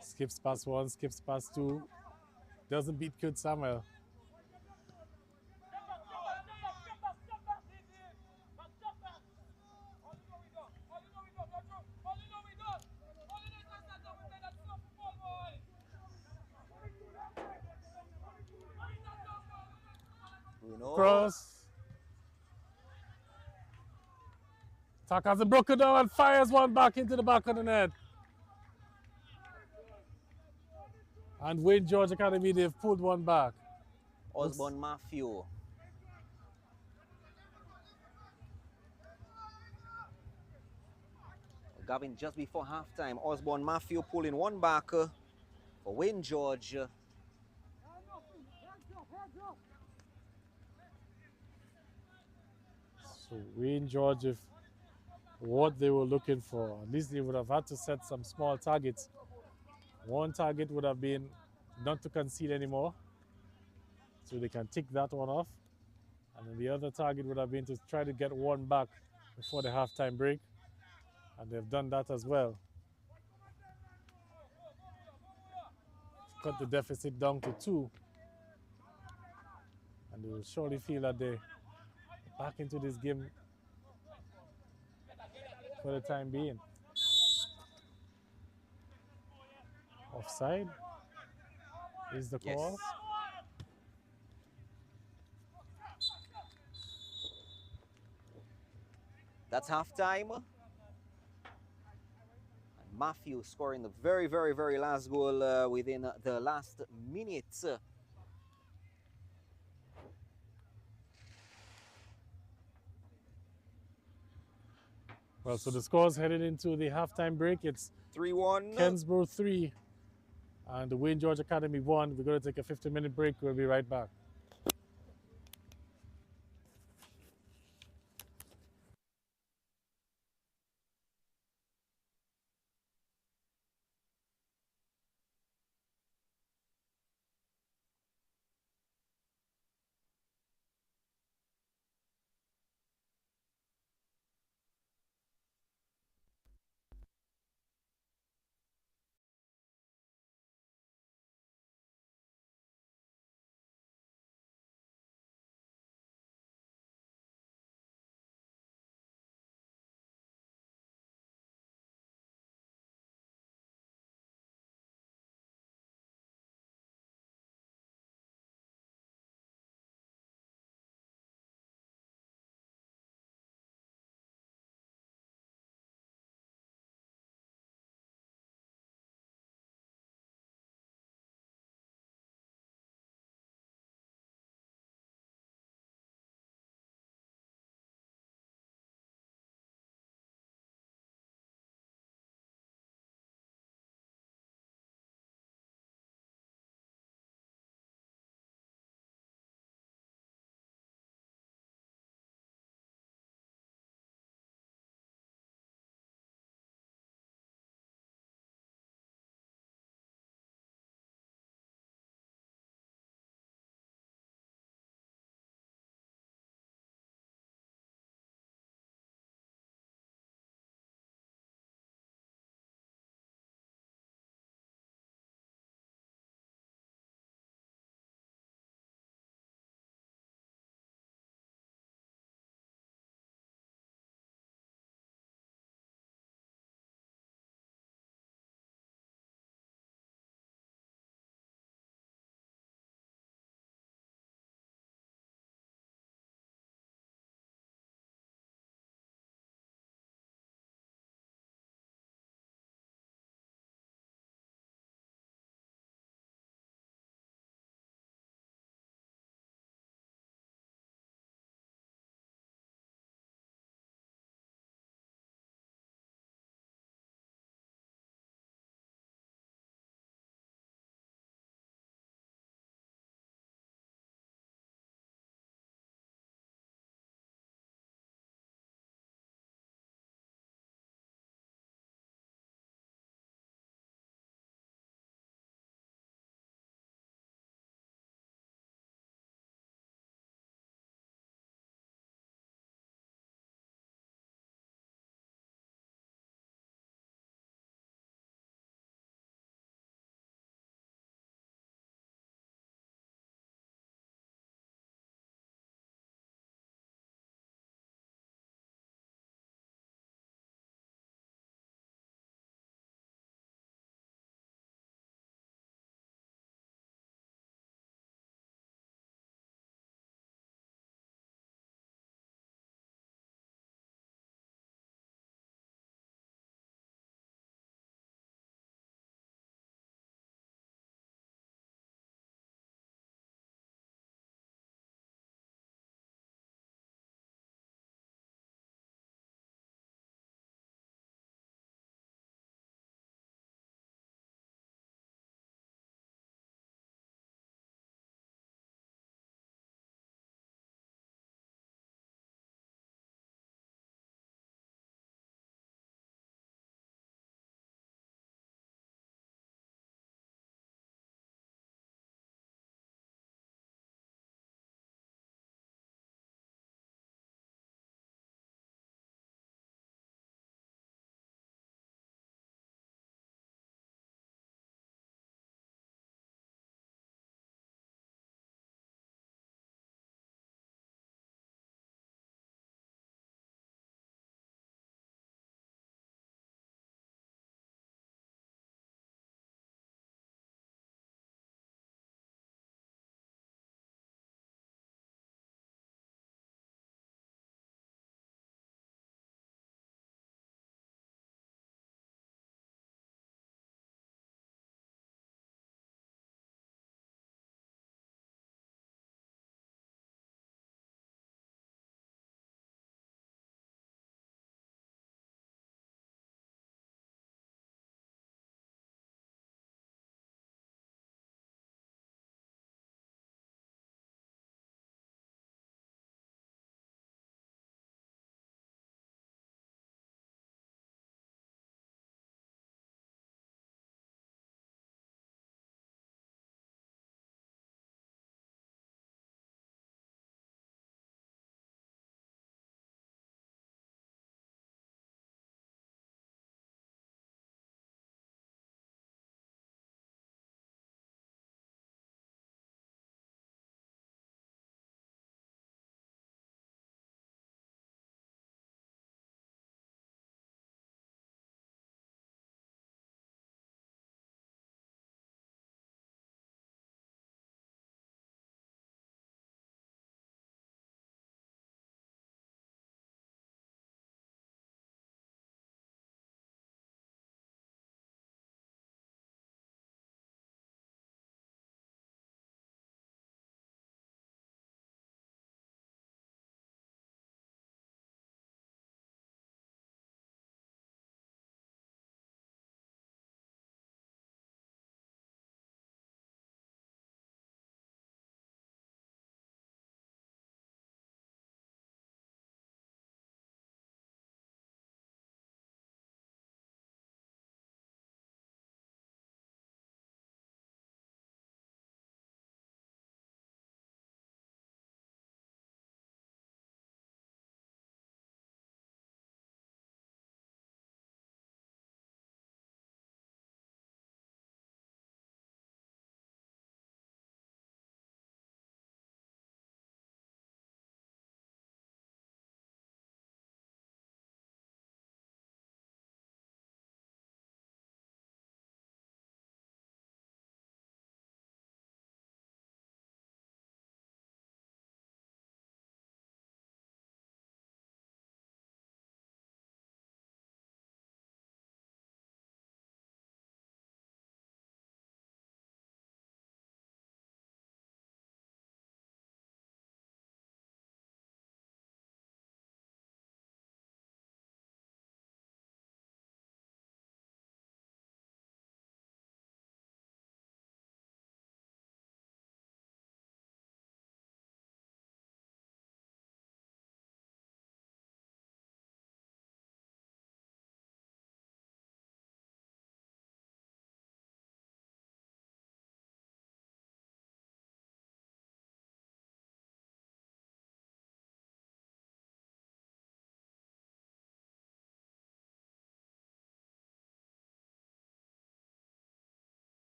Skips past one, skips past two. Doesn't beat Kurt Samuel. Cross. Tuck has a broken down and fires one back into the back of the net. And Wayne George Academy, they've pulled one back. Osborne Matthew. Gavin, just before halftime, Osborne Matthew pulling one back for Wayne George. So Wayne George, if what they were looking for, at least they would have had to set some small targets. One target would have been not to concede anymore, so they can tick that one off. And then the other target would have been to try to get one back before the halftime break. And they've done that as well. Cut the deficit down to 2. And they will surely feel that they're back into this game for the time being. Offside is the call. Yes. That's halftime. And Matthew scoring the very, very, very last goal within the last minute. Well, so the score's headed into the halftime break. It's 3-1. Kensborough 3 and the Wayne George Academy 1. We're going to take a 15-minute break. We'll be right back.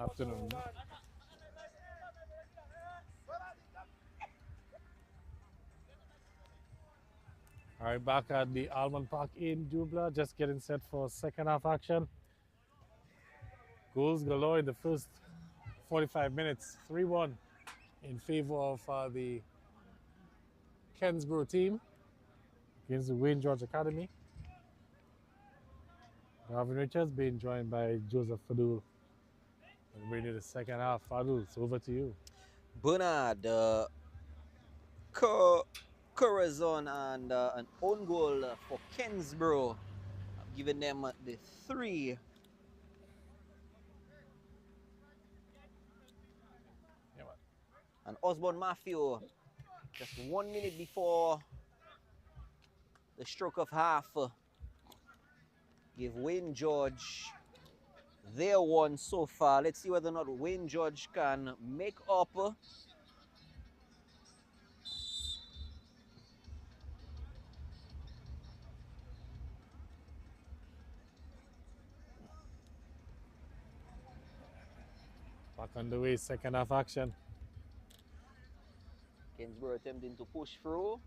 afternoon. All right, back at the Almond Park in Dubla, just getting set for second half action. Goals galore in the first 45 minutes, 3-1 in favor of the Kensborough team against the Wayne George Academy. Gavin Richards being joined by Joseph Fadul. And ready the second half. Fadul, it's over to you. Bernard, Corazon and an own goal for Kensborough, giving them the 3. Yeah, man. And Osborne Matthew, just 1 minute before the stroke of half, give Wayne George their 1 so far. Let's see whether or not Wayne George can make up. Back on the way, second half action. Kensborough attempting to push through.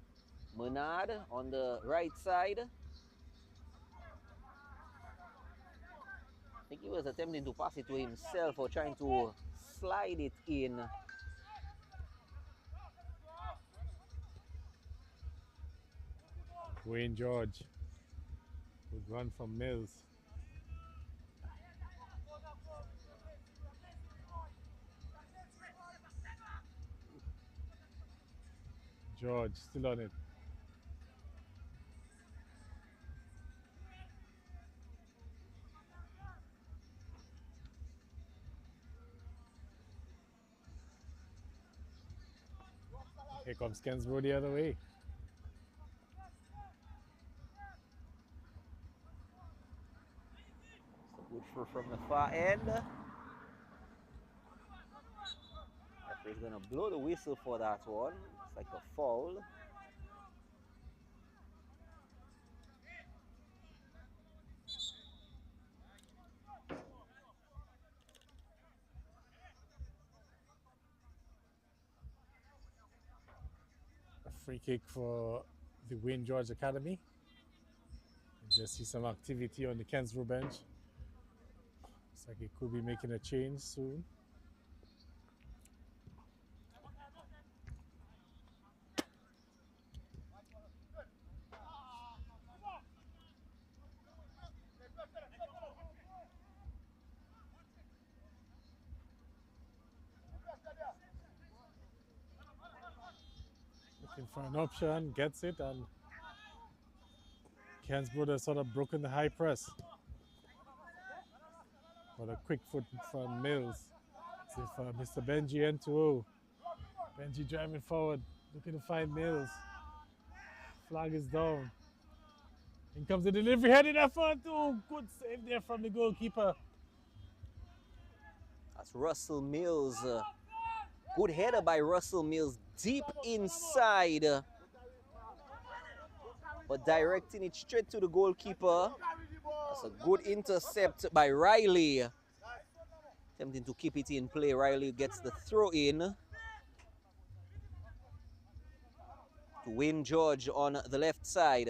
Bernard on the right side. I think he was attempting to pass it to himself or trying to slide it in. Wayne George. Good run from Mills. George still on it. Here comes Kensborough the other way. So good throw from the far end. Referee's gonna blow the whistle for that one. It's like a foul. A free kick for the Wayne George Academy. You just see some activity on the Kensborough bench. Looks like it could be making a change soon. Looking for an option, gets it, and Kensborough has sort of broken the high press. But a quick foot from Mills. See if Mr. Benji N2O. Benji driving forward, looking to find Mills. Flag is down. In comes the delivery, headed effort. Oh, good save there from the goalkeeper. That's Russell Mills. Good header by Russell Mills, deep inside. But directing it straight to the goalkeeper. That's a good intercept by Riley. Attempting to keep it in play. Riley gets the throw in. To Wayne George on the left side.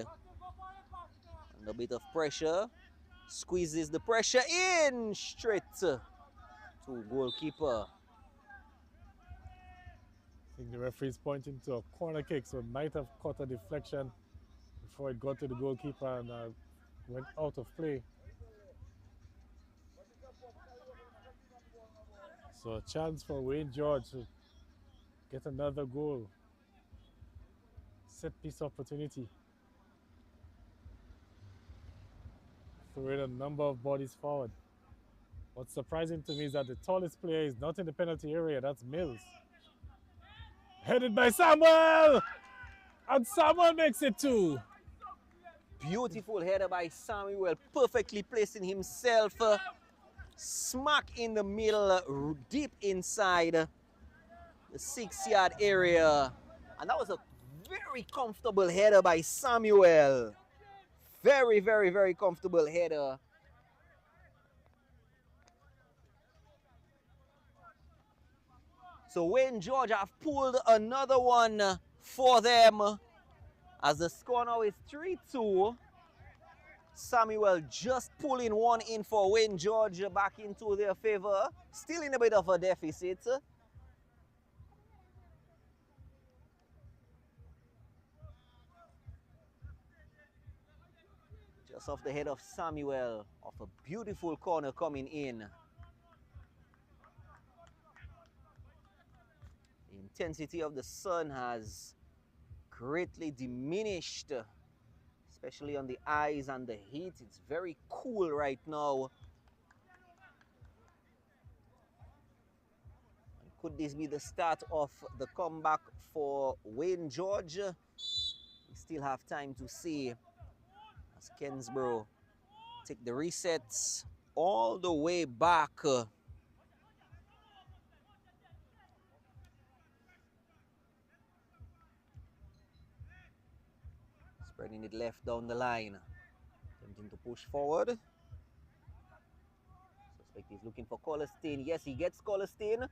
And a bit of pressure. Squeezes the pressure in straight to goalkeeper. I think the referee is pointing to a corner kick, so it might have caught a deflection before it got to the goalkeeper and went out of play. So a chance for Wayne George to get another goal. Set piece opportunity. Throw in a number of bodies forward. What's surprising to me is that the tallest player is not in the penalty area, that's Mills. Headed by Samuel! And Samuel makes it 2. Beautiful header by Samuel, perfectly placing himself smack in the middle, deep inside the 6-yard area. And that was a very comfortable header by Samuel. Very, very, very comfortable header. So Wayne George have pulled another one for them as the score now is 3-2. Samuel just pulling one in for Wayne George back into their favor. Still in a bit of a deficit. Just off the head of Samuel, off a beautiful corner coming in. The intensity of the sun has greatly diminished, especially on the eyes and the heat. It's very cool right now. And could this be the start of the comeback for Wayne George? We still have time to see as Kensborough take the resets all the way back. Spreading it left down the line. Attempting to push forward. Suspect is looking for Colestin. Yes, he gets Colestin. And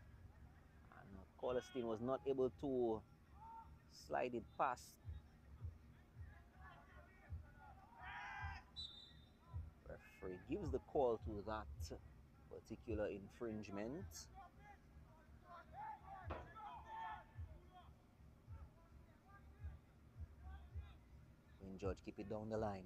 Colestin was not able to slide it past. Referee gives the call to that particular infringement. Wayne George keep it down the line.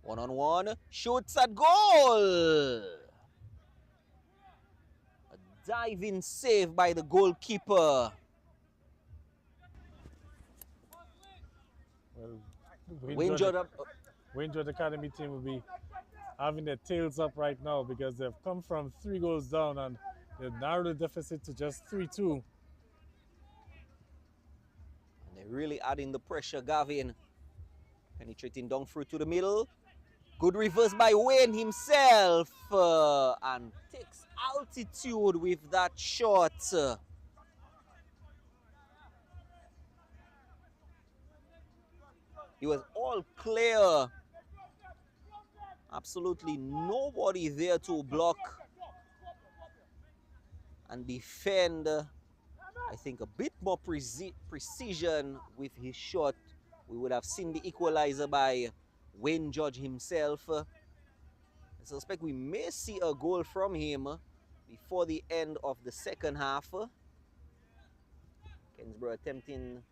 One-on-one, shoots at goal! A diving save by the goalkeeper. Well, Wayne George Academy team will be having their tails up right now because they've come from 3 goals down and they've narrowed the deficit to just 3-2. And they're really adding the pressure, Gavin. Penetrating down through to the middle. Good reverse by Wayne himself. And takes altitude with that shot. He was all clear. Absolutely nobody there to block and defend. I think a bit more precision with his shot. We would have seen the equalizer by Wayne George himself. I suspect we may see a goal from him before the end of the second half. Kensborough attempting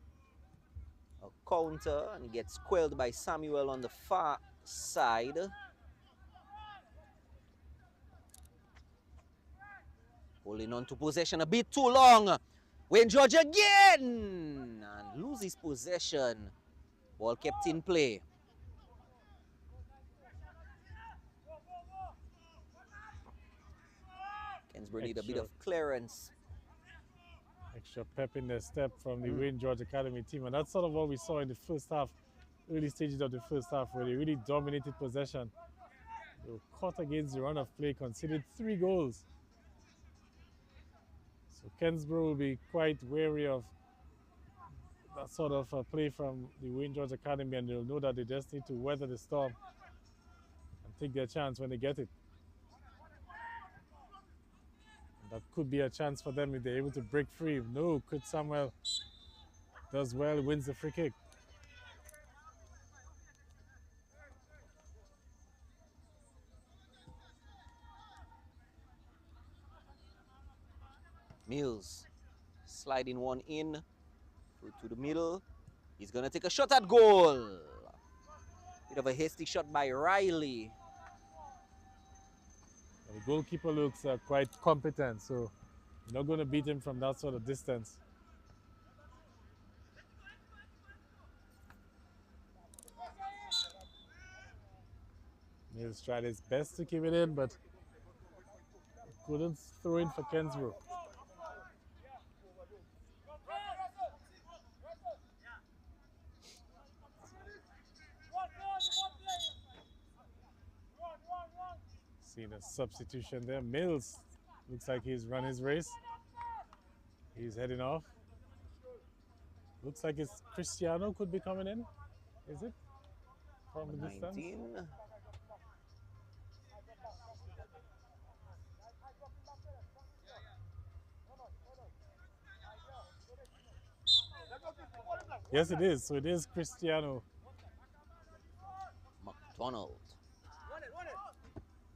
a counter and gets quelled by Samuel on the far side. Holding on to possession a bit too long. Wayne George again and loses possession. Ball kept in play. Kensborough need a bit of clearance. Extra pep in their step from the Wayne George Academy team. And that's sort of what we saw in the first half, early stages of the first half, where they really dominated possession. They were caught against the run of play, conceded 3 goals. So Kensborough will be quite wary of that sort of play from the Wayne George Academy, and they'll know that they just need to weather the storm and take their chance when they get it. And that could be a chance for them if they're able to break free. If no, Kurt Samuel does well, wins the free kick. Mills sliding one in through to the middle. He's gonna take a shot at goal. Bit of a hasty shot by Riley. The goalkeeper looks quite competent, so you're not going to beat him from that sort of distance. Mills tried his best to keep it in, but couldn't throw in for Kensborough. Seen a substitution there. Mills looks like he's run his race. He's heading off. Looks like it's Cristiano could be coming in. Is it? From the Number distance? 19. Yes, it is. So it is Cristiano. McDonald.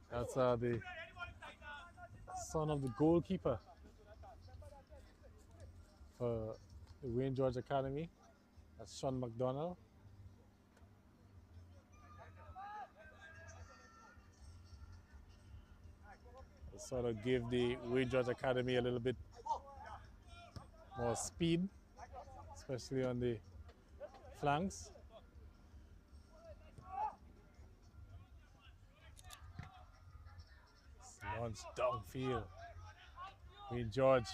That's the son of the goalkeeper for the Wayne George Academy. That's Sean McDonald. Sort of give the Wayne George Academy a little bit more speed, especially on the flanks. Launch downfield. Wayne George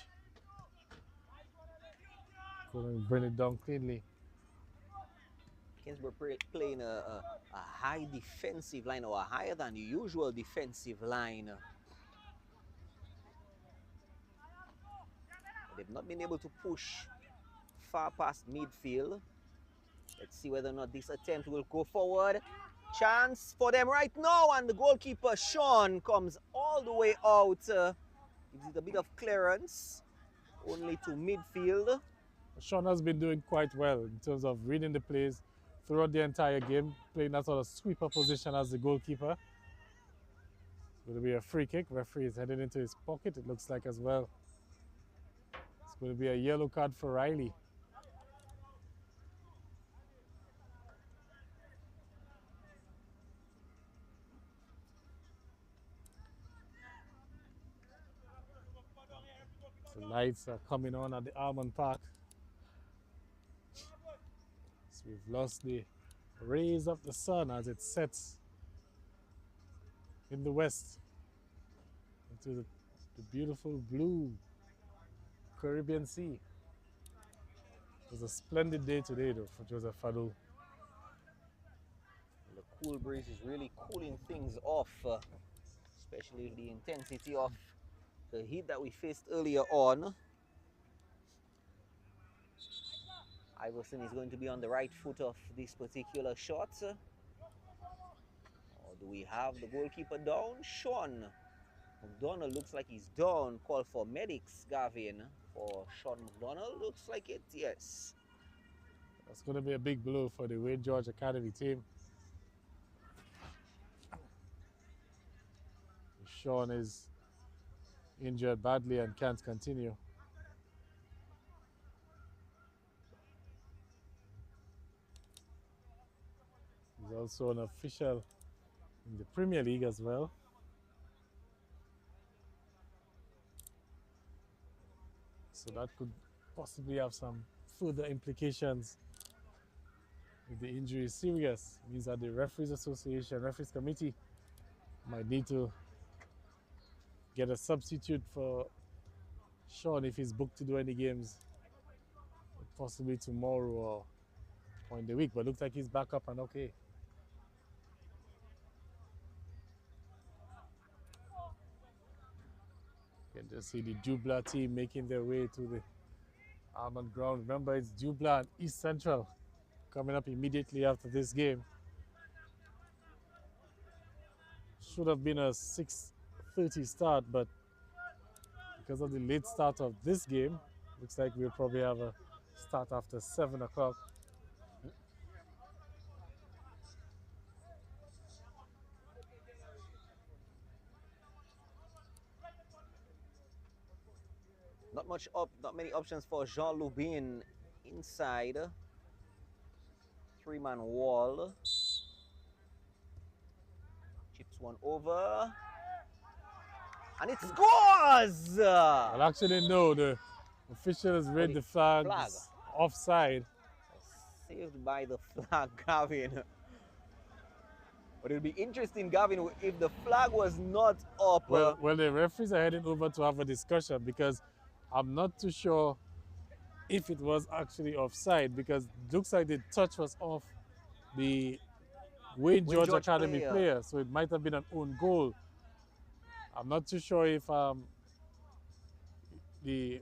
couldn't bring it down cleanly. Kensborough playing a high defensive line, or a higher than the usual defensive line. They've not been able to push far past midfield. Let's see whether or not this attempt will go forward. Chance for them right now, and the goalkeeper, Sean, comes all the way out. Gives it a bit of clearance, only to midfield. Sean has been doing quite well in terms of reading the plays throughout the entire game, playing that sort of sweeper position as the goalkeeper. It's going to be a free kick. Referee is headed into his pocket, it looks like, as well. It's going to be a yellow card for Riley. The lights are coming on at the Almond Park. So we've lost the rays of the sun as it sets in the west into the beautiful blue Caribbean Sea. It was a splendid day today, though, for Joseph Fadul. The cool breeze is really cooling things off, especially the intensity of the heat that we faced earlier on. Iverson is going to be on the right foot of this particular shot. Or do we have the goalkeeper down? Sean McDonald looks like he's down. Call for medics, Gavin, for Sean McDonald. Looks like it, yes. That's going to be a big blow for the Wayne George Academy team. Sean is injured badly and can't continue. He's also an official in the Premier League as well. So that could possibly have some further implications. If the injury is serious, it means that the Referees Association, Referees Committee might need to get a substitute for Sean if he's booked to do any games, possibly tomorrow or in the week. But looks like he's back up and okay. You can just see the Jubla team making their way to the Almond ground. Remember, it's Jubla and East Central coming up immediately after this game. Should have been a 6:30 start, but because of the late start of this game, looks like we'll probably have a start after 7 o'clock. Not many options for Jean Lubin inside. Three-man wall. Chips one over. And it scores! Well, actually, no. The officials read the flag offside. Saved by the flag, Gavin. But it would be interesting, Gavin, if the flag was not up. Well, the referees are heading over to have a discussion, because I'm not too sure if it was actually offside, because it looks like the touch was off the Wayne George Academy player, so it might have been an own goal. I'm not too sure if the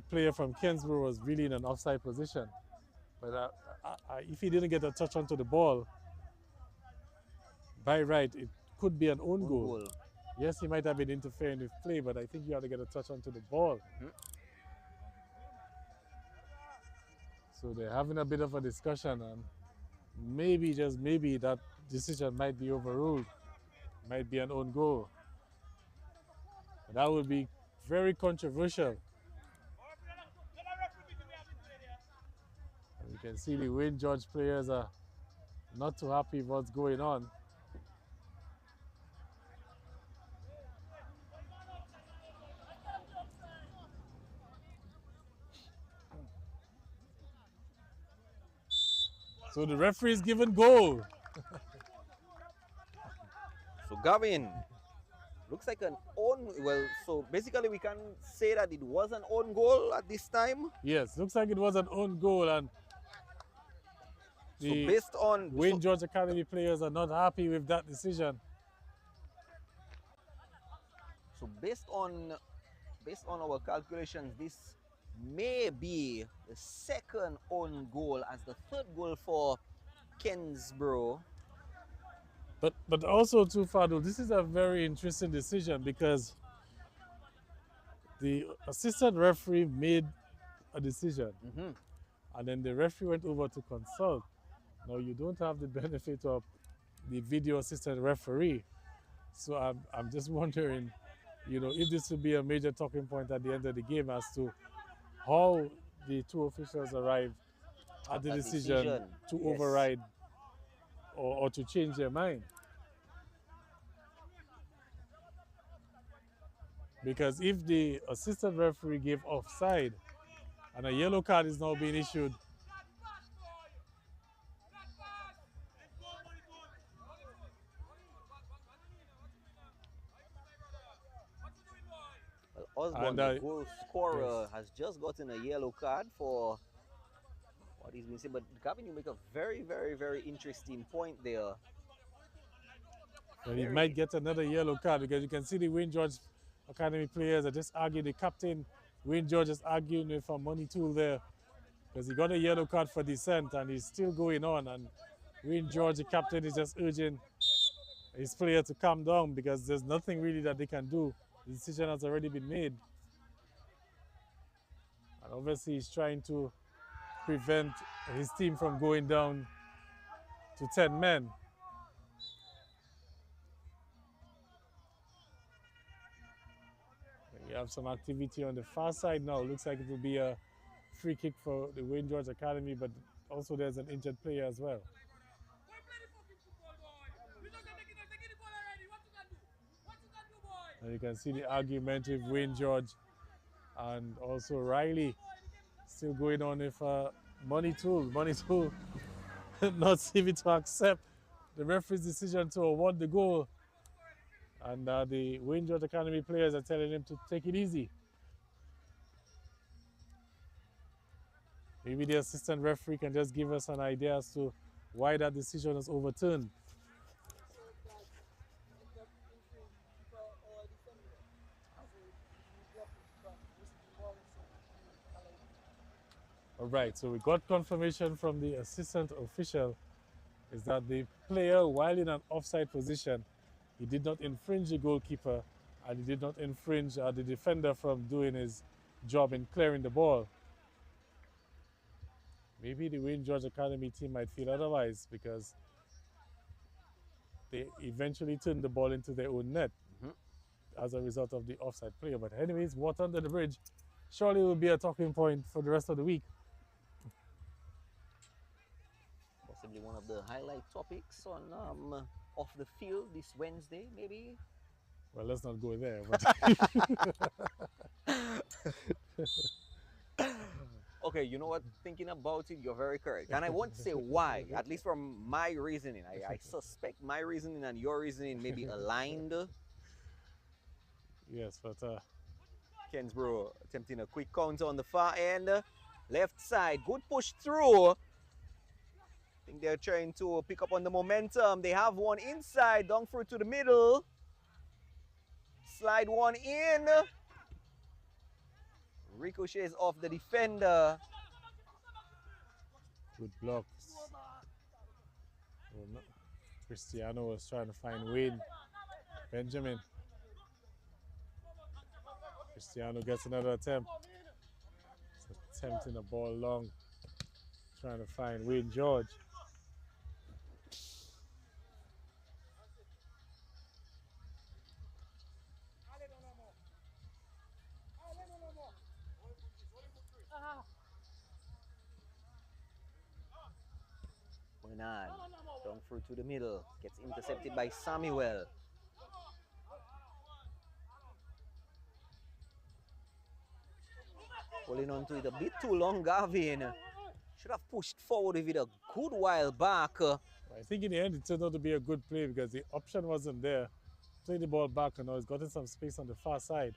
player from Kensborough was really in an offside position. But if he didn't get a touch onto the ball, by right, it could be an own goal. Yes, he might have been interfering with play, but I think you have to get a touch onto the ball. So they're having a bit of a discussion, and maybe, just maybe, that decision might be overruled. Might be an own goal. That would be very controversial. And you can see the Wayne George players are not too happy with what's going on. So the referee is given goal. So Gavin, looks like an own, well, so basically we can say that it was an own goal at this time? Yes, looks like it was an own goal, and so based on Wayne George Academy players are not happy with that decision. So based on our calculations, this may be the second own goal as the third goal for Kensborough. But also too, Fado, this is a very interesting decision because the assistant referee made a decision, and then the referee went over to consult. Now you don't have the benefit of the video assistant referee, so I'm just wondering, you know, if this would be a major talking point at the end of the game as to how the two officials arrived at the decision to override or to change their mind. Because if the assistant referee gave offside and a yellow card is now being issued, well, Osborne, the goal scorer, has just gotten a yellow card for what he's been saying. But Gavin, you make a very, very, very interesting point there. Well, he might get another yellow card because you can see the Wayne George Academy players are just arguing. The captain, Wayne George, is arguing with a money tool there because he got a yellow card for dissent and he's still going on. And Wayne George, the captain, is just urging his player to calm down because there's nothing really that they can do. The decision has already been made. And obviously he's trying to prevent his team from going down to 10 men. We have some activity on the far side now. Looks like it will be a free kick for the Wayne George Academy, but also there's an injured player as well. And you can see the argument with Wayne George and also Riley still going on with Money Tool. Money Tool not seeming to accept the referee's decision to award the goal. And the Wayne George Academy players are telling him to take it easy. Maybe the assistant referee can just give us an idea as to why that decision was overturned. All right, so we got confirmation from the assistant official is that the player, while in an offside position, he did not infringe the goalkeeper and he did not infringe the defender from doing his job in clearing the ball. Maybe the Wayne George Academy team might feel otherwise because they eventually turned the ball into their own net as a result of the offside player. But anyways, water under the bridge surely will be a talking point for the rest of the week. Possibly one of the highlight topics on off the field this Wednesday, maybe. Well, let's not go there. Okay, you know what? Thinking about it, you're very correct. And I won't say why, at least from my reasoning. I suspect my reasoning and your reasoning may be aligned. Yes, but... Kensborough attempting a quick counter on the far end. Left side, good push through. I think they're trying to pick up on the momentum. They have one inside, down through to the middle. Slide one in. Ricochets off the defender. Good blocks. Oh, no. Cristiano was trying to find Wayne Benjamin. Cristiano gets another attempt. It's attempting the ball long, trying to find Wayne George. Bernard, down through to the middle, gets intercepted by Samuel. Holding on to it a bit too long, Gavin. Should have pushed forward with it a good while back. I think in the end it turned out to be a good play because the option wasn't there. Play the ball back and now he's gotten some space on the far side.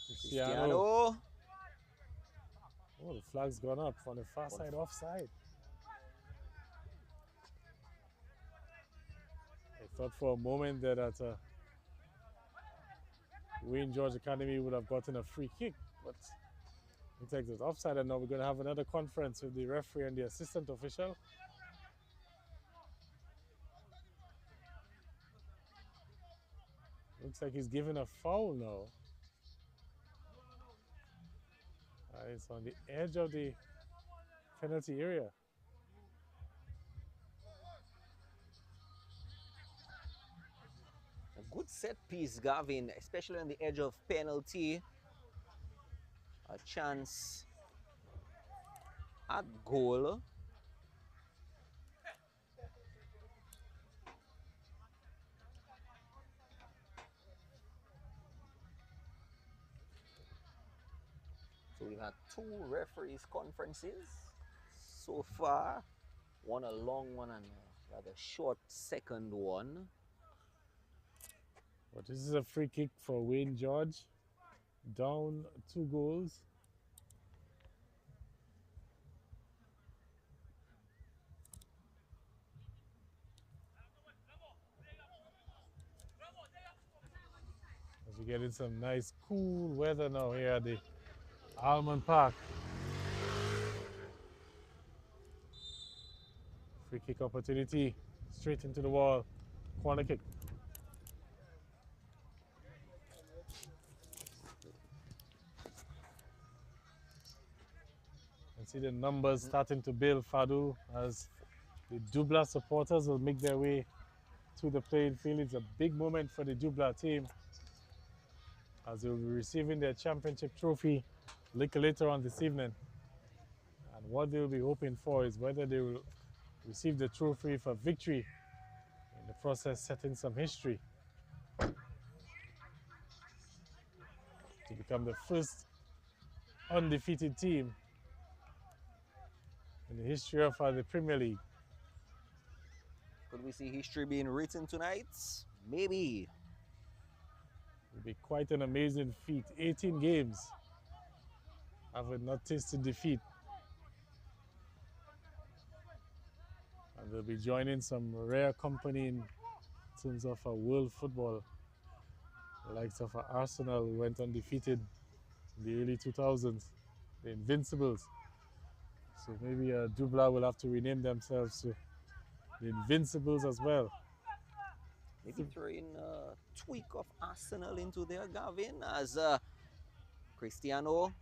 Cristiano. Oh, the flag's gone up on the far side offside. I thought for a moment that Wayne George Academy would have gotten a free kick, but looks like it's offside, and now we're going to have another conference with the referee and the assistant official. Looks like he's given a foul now. It's on the edge of the penalty area. A good set piece, Gavin, especially on the edge of penalty. A chance at goal. So we've had 2 referees conferences so far. One a long one and a rather short second one. But this is a free kick for Wayne George. Down 2 goals. As we get in some nice cool weather now here at the Almond Park. Free kick opportunity, straight into the wall, corner kick. And see the numbers starting to build, Fadu, as the Dubla supporters will make their way to the playing field. It's a big moment for the Dubla team as they will be receiving their championship trophy a little later on this evening. And what they'll be hoping for is whether they will receive the trophy for victory, in the process setting some history to become the first undefeated team in the history of the Premier League. Could we see history being written tonight? Maybe. It would be quite an amazing feat. 18 games have not tasted defeat. And they'll be joining some rare company in terms of world football. The likes of Arsenal, who went undefeated in the early 2000s, the Invincibles. So maybe Dubla will have to rename themselves to the Invincibles as well. Maybe throwing a tweak of Arsenal into there, Gavin, as Cristiano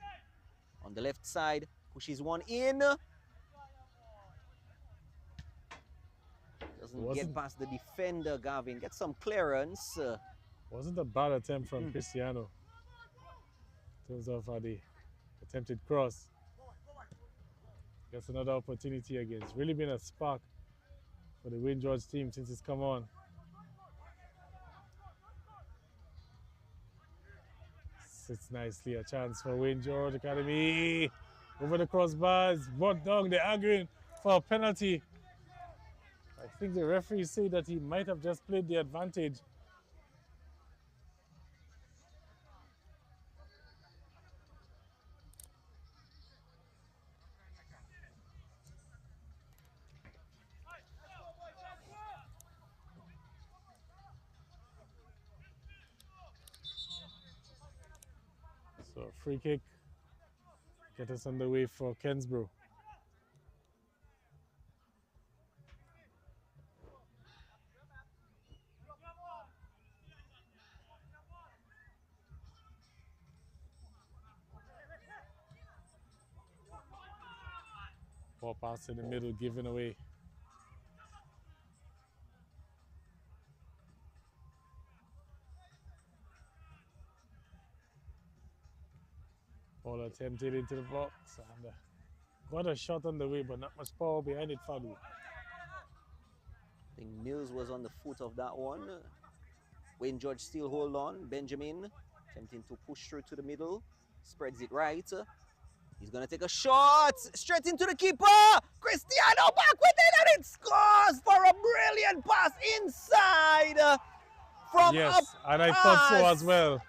on the left side pushes one in. Doesn't get past the defender, Gavin. Gets some clearance. Wasn't a bad attempt from Cristiano in terms of the attempted cross. Gets another opportunity again. It's really been a spark for the Wayne George team since it's come on. Sits nicely, a chance for Wayne George Academy. Over the crossbars, brought down, they're arguing for a penalty. I think the referee said that he might have just played the advantage. free kick. Get us underway for Kensborough. Ball pass in the middle, given away. Ball attempted into the box and got a shot on the way, but not much power behind it, Fadu. I think Mills was on the foot of that one. Wayne George still hold on. Benjamin attempting to push through to the middle. Spreads it right. He's going to take a shot. Straight into the keeper. Cristiano back with it and it scores for a brilliant pass inside. From yes, and I thought so as well.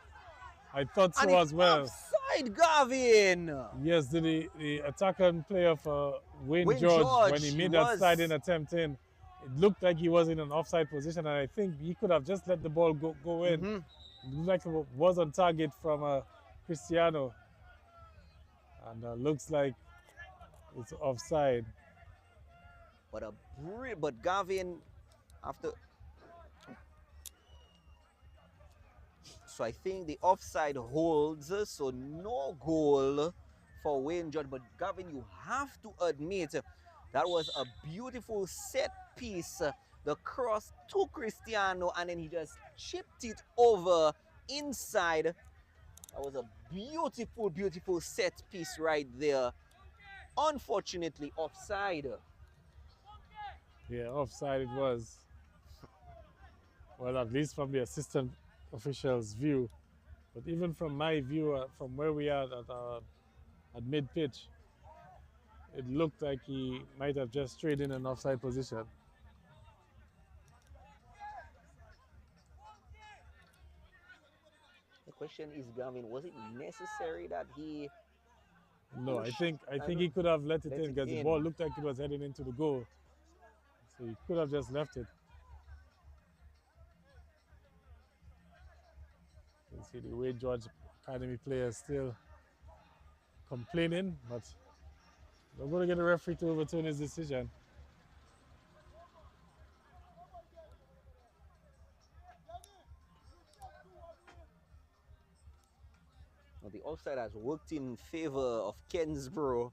I thought so as well. Offside, Gavin. Yes, the attacking player for Wayne George, when he made that sliding attempt in, it looked like he was in an offside position, and I think he could have just let the ball go in. It looked like it was on target from Cristiano, and looks like it's offside. But Gavin, after. So I think the offside holds, so no goal for Wayne George. But Gavin, you have to admit that was a beautiful set piece. The cross to Cristiano and then he just chipped it over inside. That was a beautiful, beautiful set piece right there. Unfortunately, offside. Yeah, offside it was. Well, at least from the assistant official's view, but even from my view, from where we are at mid-pitch, it looked like he might have just strayed in an offside position. The question is, Gavin, was it necessary that he? No, I think he could have let it in because the ball looked like it was heading into the goal, so he could have just left it. You see the Wayne George Academy players still complaining, but they're going to get the referee to overturn his decision. Well, the offside has worked in favor of Kensborough,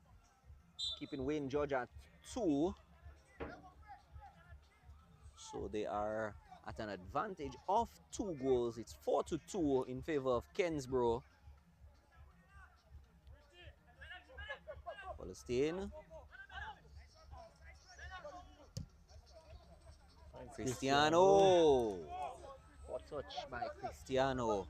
keeping Wayne George at 2. So they are at an advantage of 2 goals. It's 4-2 in favor of Kensborough. Palestine. Cristiano. What touch by Cristiano.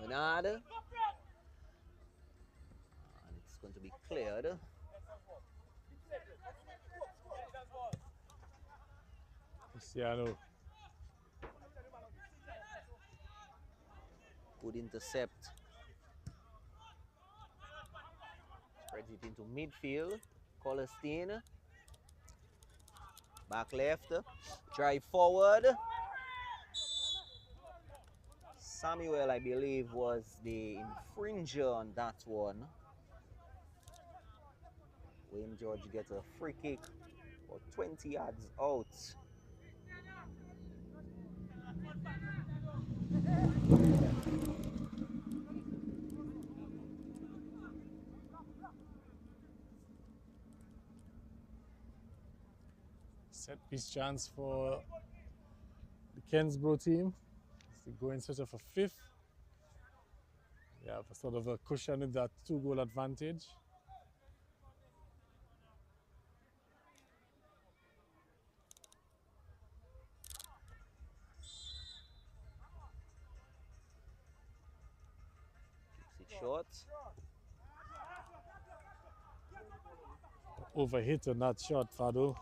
Bernard. And it's going to be cleared. Cristiano. Good intercept. Spreads it into midfield. Colestein. Back left. Drive forward. Samuel, I believe, was the infringer on that one. Wayne George gets a free kick for 20 yards out. Set piece chance for the Kensborough team. They go in search of a 5th. They have a sort of a cushion with that 2-goal advantage. Keeps it short. Overhit on that shot, Fado.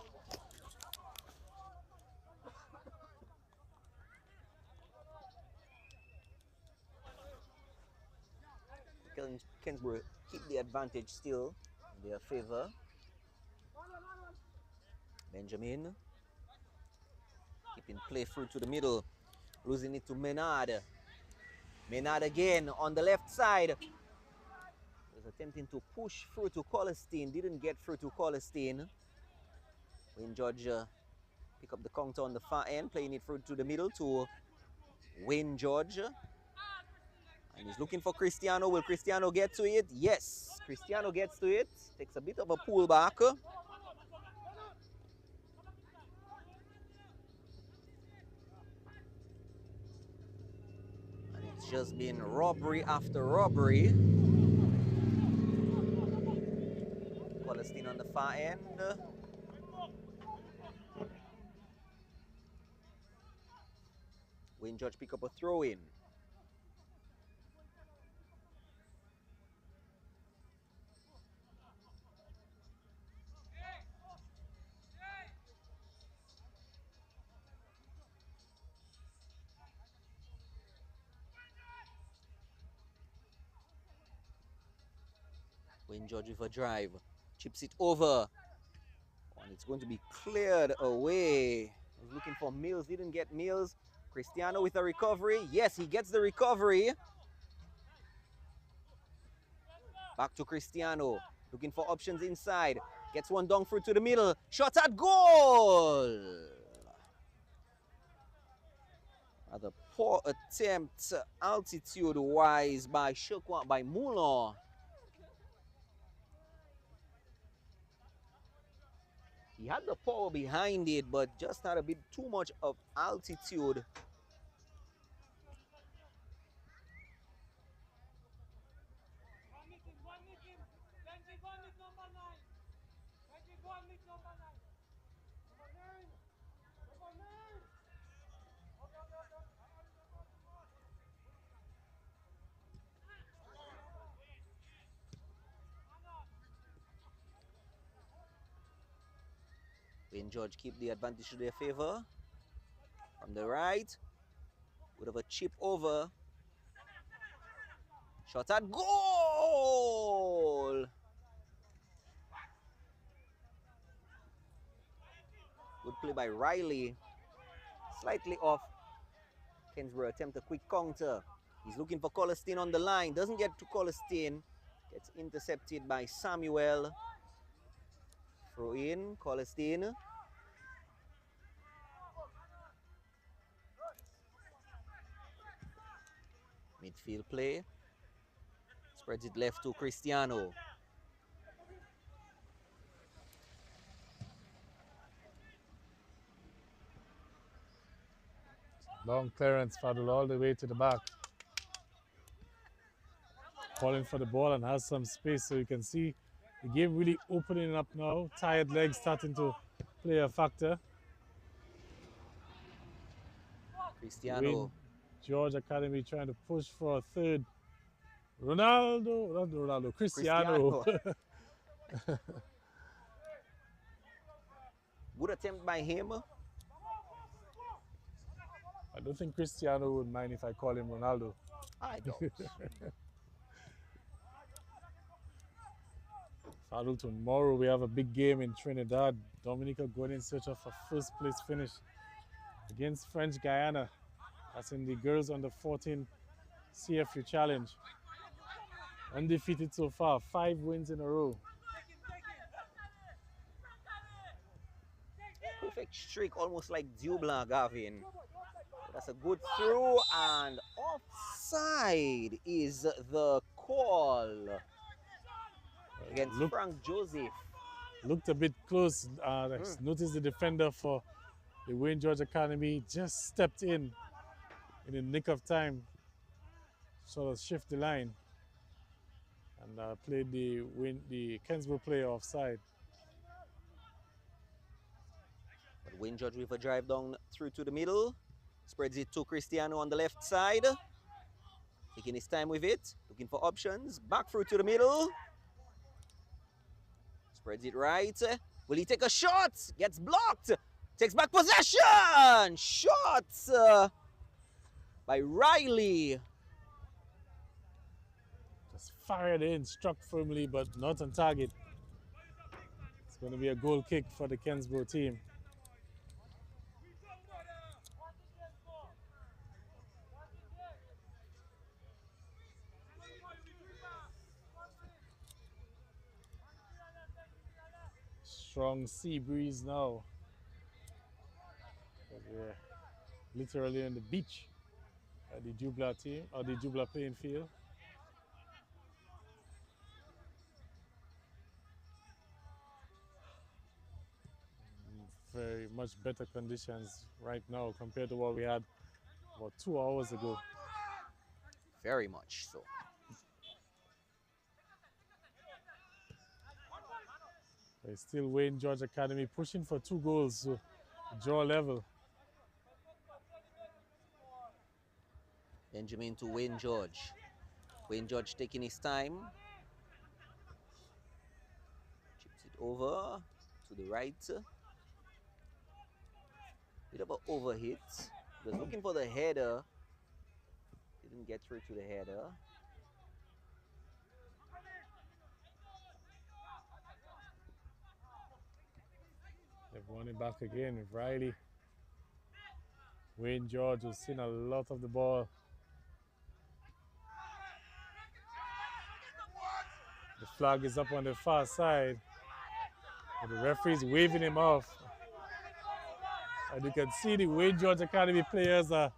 Kensborough keep the advantage still in their favor. Benjamin keeping play through to the middle, losing it to Menard. Menard again on the left side. Was attempting to push through to Colestein, didn't get through to Colestein. Wayne George pick up the counter on the far end, playing it through to the middle to Wayne George. And he's looking for Cristiano. Will Cristiano get to it? Yes, Cristiano gets to it. Takes a bit of a pull back. And it's just been robbery after robbery. Colestein on the far end. Wayne George pick up a throw in. Wayne George with a drive, chips it over, and it's going to be cleared away. Was looking for Mills, didn't get Mills. Cristiano with a recovery. Yes, he gets the recovery. Back to Cristiano, looking for options inside. Gets one down through to the middle. Shot at goal. Rather poor attempt altitude-wise by Moulin. He had the power behind it, but just had a bit too much of altitude. Wayne George keep the advantage to their favor. From the right, would have a chip over. Shot at goal! Good play by Riley. Slightly off. Kensborough attempt a quick counter. He's looking for Colestein on the line. Doesn't get to Colestein. Gets intercepted by Samuel. Throw in, Colestein. Midfield play. Spreads it left to Cristiano. Long clearance, Fadul all the way to the back. Calling for the ball and has some space, so you can see the game really opening up now. Tired legs starting to play a factor. Cristiano. Wayne George Academy trying to push for a third. Cristiano. Good attempt by him. I don't think Cristiano would mind if I call him Ronaldo. I don't. Fadul, tomorrow we have a big game in Trinidad. Dominica going in search of a first place finish against French Guyana. That's in the girls under 14 CFU challenge. Undefeated so far, 5 wins in a row. Perfect streak, almost like Dubla, Gavin. That's a good throw, and offside is the call against Frank Joseph. Looked a bit close. Noticed the defender for the Wayne George Academy just stepped in the nick of time, sort of shift the line, and played the Kensborough player offside. But Wayne George with a drive down through to the middle. Spreads it to Cristiano on the left side. Taking his time with it. Looking for options. Back through to the middle. Spreads it right. Will he take a shot? Gets blocked. Takes back possession. Shot by Riley. Just fired in, struck firmly, but not on target. It's going to be a goal kick for the Kensborough team. Strong sea breeze now. We're literally on the beach at the Jubla team, or the Jubla playing field. Very much better conditions right now compared to what we had about 2 hours ago. Very much so. It's still Wayne George Academy pushing for 2 goals to draw level. Benjamin to Wayne George. Wayne George taking his time. Chips it over to the right. Bit of an overhit. He was looking for the header. Didn't get through to the header. They've won it back again with Riley. Wayne George has seen a lot of the ball. The flag is up on the far side. And the referee's waving him off. And you can see the Wayne George Academy players are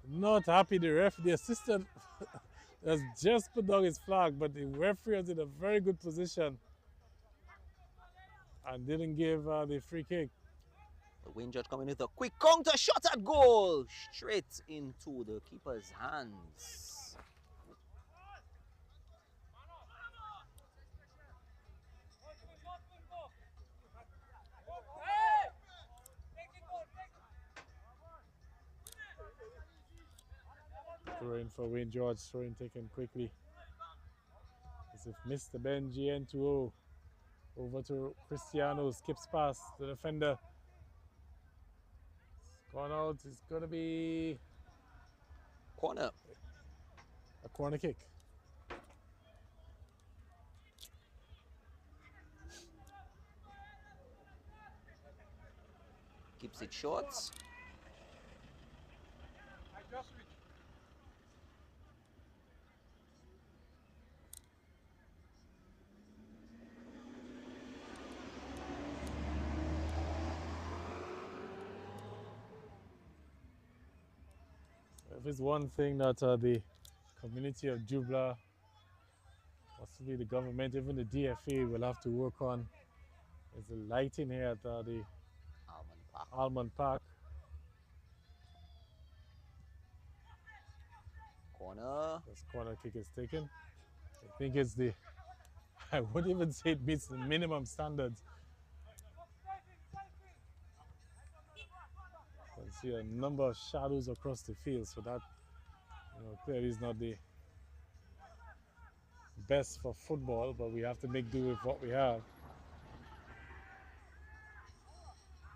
not happy. The assistant has just put down his flag, but the referee was in a very good position and didn't give the free kick. Wayne George coming with a quick counter shot at goal, straight into the keeper's hands. Throw in for Wayne George, throw in taken quickly. As if Mr. Ben GN2O over to Cristiano, skips past the defender. It's gone out, it's going to be Corner. a corner kick. Keeps it short. If it's one thing that the community of Jubla, possibly the government, even the DFA will have to work on, is the lighting here at the Almond Park. Corner. This corner kick is taken. I think it's I wouldn't even say it meets the minimum standards. You can see a number of shadows across the field, so that clearly is not the best for football, but we have to make do with what we have.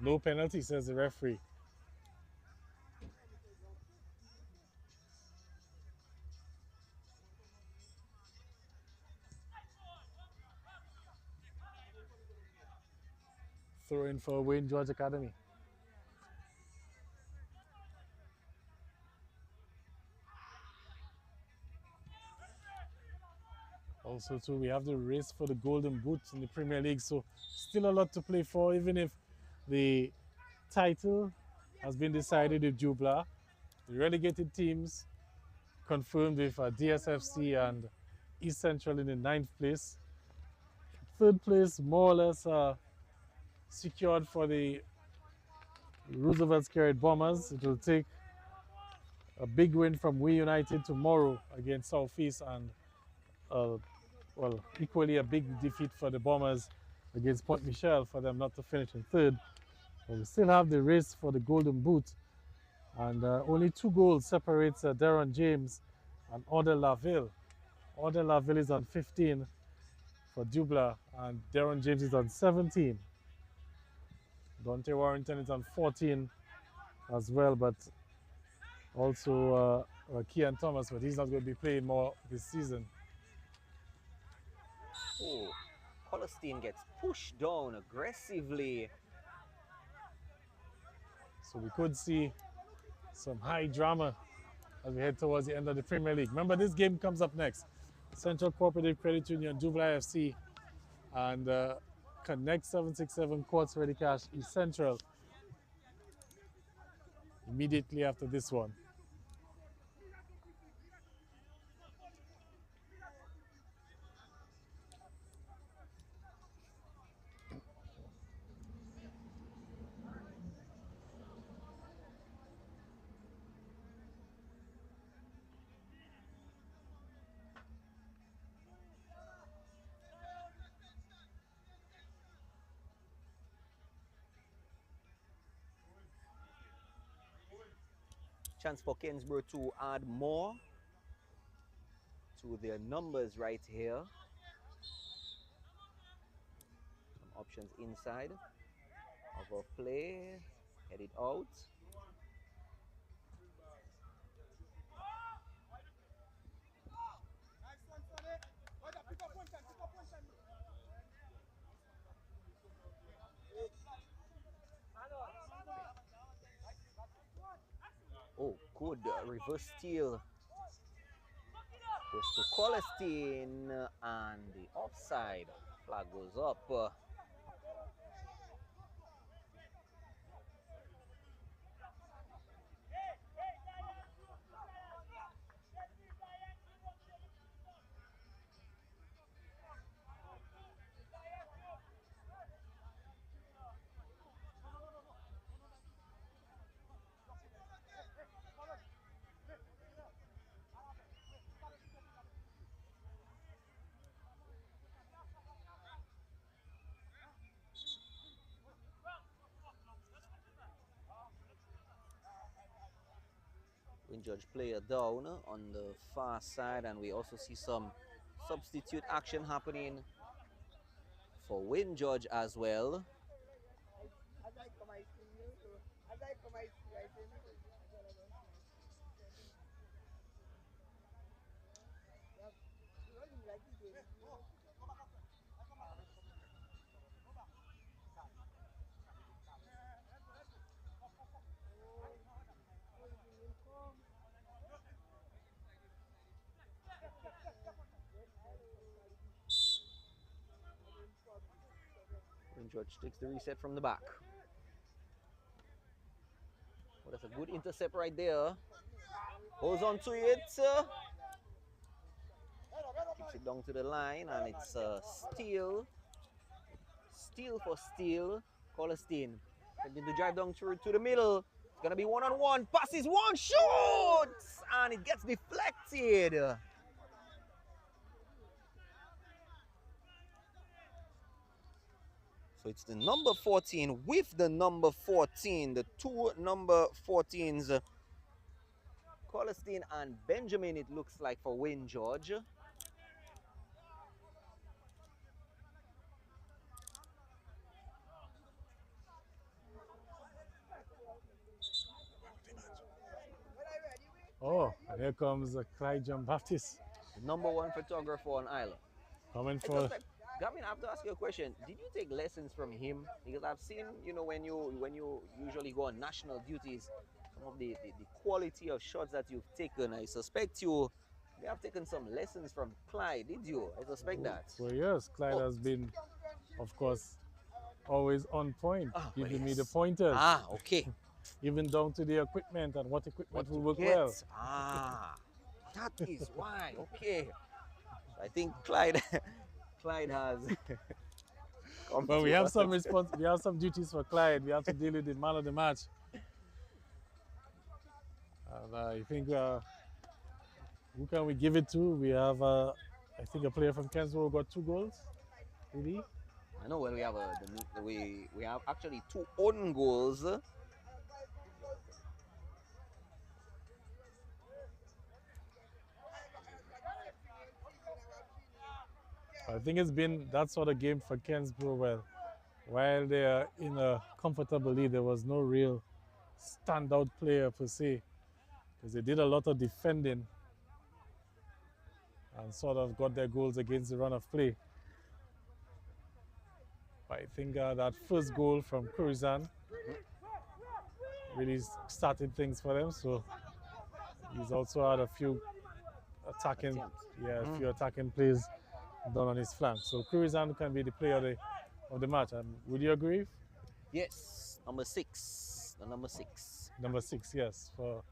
No penalty, says the referee. Throw in for Wayne George Academy. Also, too, we have the race for the Golden Boot in the Premier League, so still a lot to play for, even if the title has been decided with Jubla. The relegated teams confirmed with DSFC and East Central in the 9th place. 3rd place, more or less, secured for the Roosevelt Scarlet Bombers. It will take a big win from We United tomorrow against Southeast, and well, equally a big defeat for the Bombers against Port Michel for them not to finish in 3rd. But we still have the race for the Golden Boot, and only 2 goals separates Darren James and Odell Laville. Odell Laville is on 15 for Jubla, and Darren James is on 17. Dante Warrington is on 14 as well, but also Kian Thomas, but he's not going to be playing more this season. Oh, Colstein gets pushed down aggressively. So we could see some high drama as we head towards the end of the Premier League. Remember, this game comes up next. Central Cooperative Credit Union, Jubilee FC, and Connect 767 Quartz Ready Cash East Central immediately after this one. Chance for Kensborough to add more to their numbers right here. Some options inside of a play, head it out. Oh, good reverse steal. Goes to Colstein and the offside flag goes up. Win Judge player down on the far side, and we also see some substitute action happening for Win Judge as well. Win Judge takes the reset from the back. Oh, that's a good intercept right there. Holds on to it. Kicks it down to the line, and it's steal. Steal for steal. Colstein attempting to drive down through to the middle. It's going to be one-on-one. Passes one, shoots! And it gets deflected. So it's the number 14 with the number 14. The two number 14s. Colstein and Benjamin, it looks like, for Win Judge. Oh, and here comes Clyde John Baptist. The number one photographer on island. Coming for... Gavin, I have to ask you a question. Did you take lessons from him? Because I've seen, you know, when you usually go on national duties, some of the quality of shots that you've taken, I suspect you may have taken some lessons from Clyde, did you? I suspect that. Well, yes, Clyde has been, of course, always on point, giving me the pointers. Ah, okay. Even down to the equipment and what equipment will work well. Ah, that is why. Okay. I think Clyde has. Well, we have some we have some duties for Clyde. We have to deal with the man of the match. And I think who can we give it to? We have I think a player from Kensborough got 2 goals. Did he? I know. Well, we have we have actually 2 own goals. I think it's been that sort of game for Kensborough. Well, while they are in a comfortable lead, there was no real standout player per se, because they did a lot of defending and sort of got their goals against the run of play. But I think that first goal from Kurizan really started things for them. So he's also had a few attacking, a few attacking plays done on his flank. So Kurizan can be the player of the match. Would you agree? Yes, number 6. The number 6. Number 6, yes, for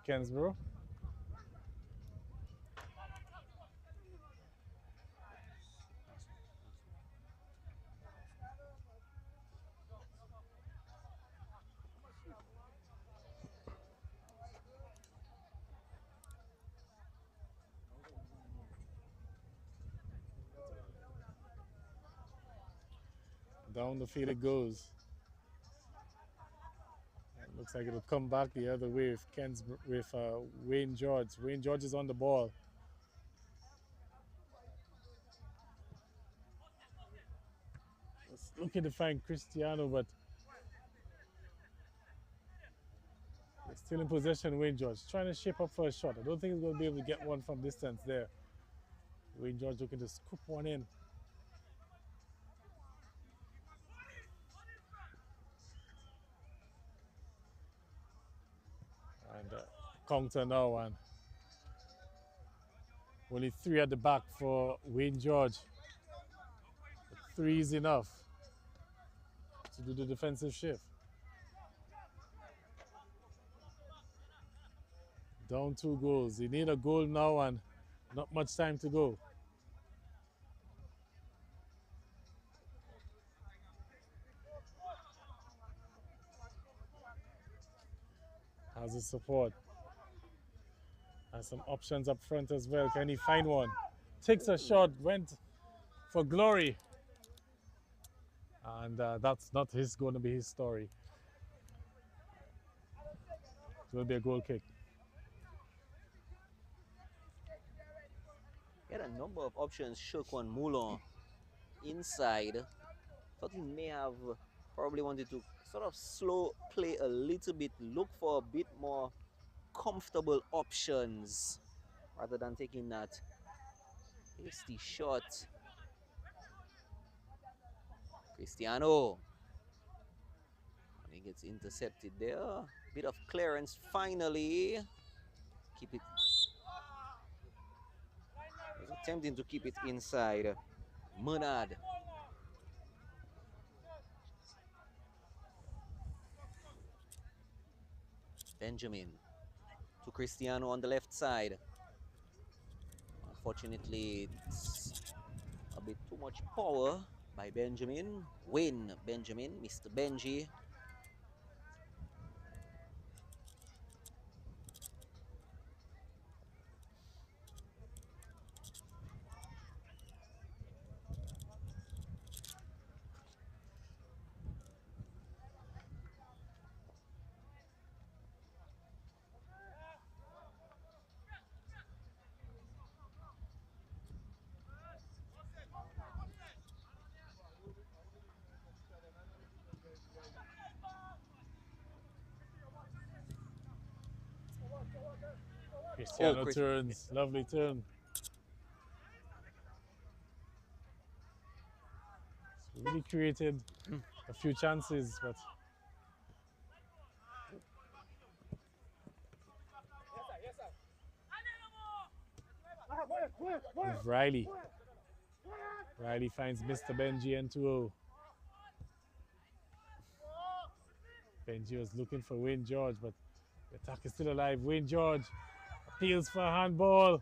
Kensborough. Down the field it goes. It looks like it'll come back the other way with Wayne George. Wayne George is on the ball. Looking to find Cristiano, but he's still in possession. Wayne George trying to shape up for a shot. I don't think he's going to be able to get one from distance there. Wayne George looking to scoop one in. And counter now, and only 3 at the back for Wayne George. But 3 is enough to do the defensive shift. Down 2 goals. You need a goal now and not much time to go. Has the support. Has some options up front as well. Can he find one? Takes a shot, went for glory. And that's not going to be his story. It will be a goal kick. He had a number of options. Shokwan Moulin inside. Thought he may have probably wanted to sort of slow play a little bit, look for a bit more comfortable options rather than taking that hasty shot. Cristiano. And he gets intercepted there. Bit of clearance finally. Keep it. He's attempting to keep it inside. Menard. Benjamin to Cristiano on the left side. Unfortunately, it's a bit too much power by Benjamin. Win Benjamin, Mr. Benji. Cristiano turns, lovely turn. So really created a few chances, but with Riley. Riley finds Mr. Benji N2O. Benji was looking for Wayne George, but the attack is still alive. Wayne George appeals for a handball.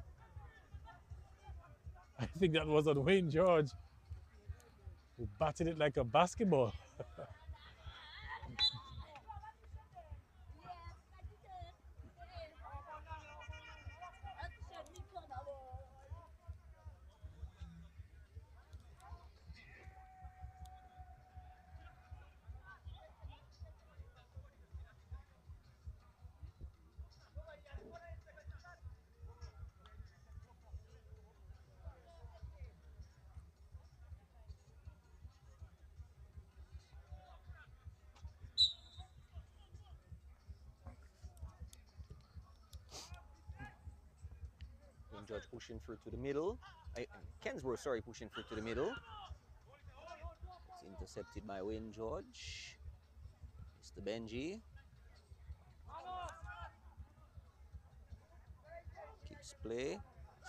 I think that was on Wayne George, who batted it like a basketball. George pushing through to the middle. Kensborough, sorry, pushing through to the middle. intercepted by Wayne George. Mr. Benji. Keeps play.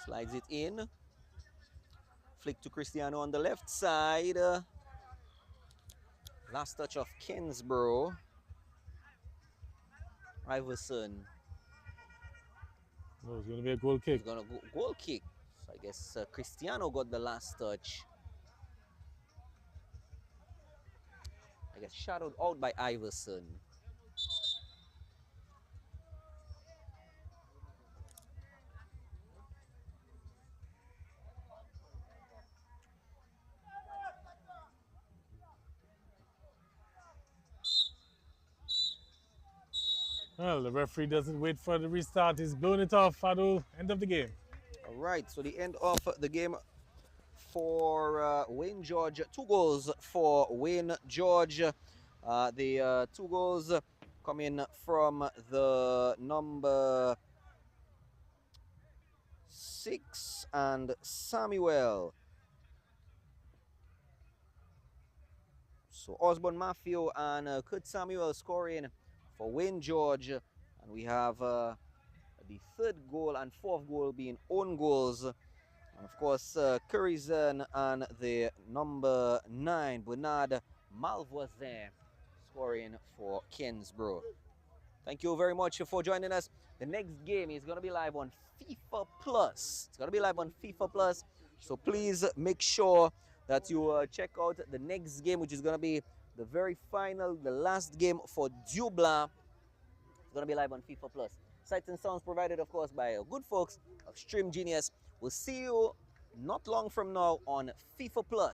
Slides it in. Flick to Cristiano on the left side. Last touch of Kensborough. Iverson. No, it's going to be a goal kick. It's going to go goal kick. So I guess Cristiano got the last touch. I guess shadowed out by Iverson. Well, the referee doesn't wait for the restart. He's blown it off. Fadul, end of the game. All right, so the end of the game for Wayne George. 2 goals for Wayne George. The 2 goals coming from the number 6 and Samuel. So Osborne Matthew and Kurt Samuel scoring for Wayne George, and we have the 3rd goal and 4th goal being own goals, and of course Curryson and the number 9 Bernard Malvoisin scoring for Kensborough. Thank you very much for joining us. The next game is going to be live on FIFA Plus. It's going to be live on FIFA Plus, so please make sure that you check out the next game, which is going to be the very final, the last game for Dubla. It's going to be live on FIFA Plus. Sights and sounds provided, of course, by our good folks of Stream Genius. We'll see you not long from now on FIFA Plus.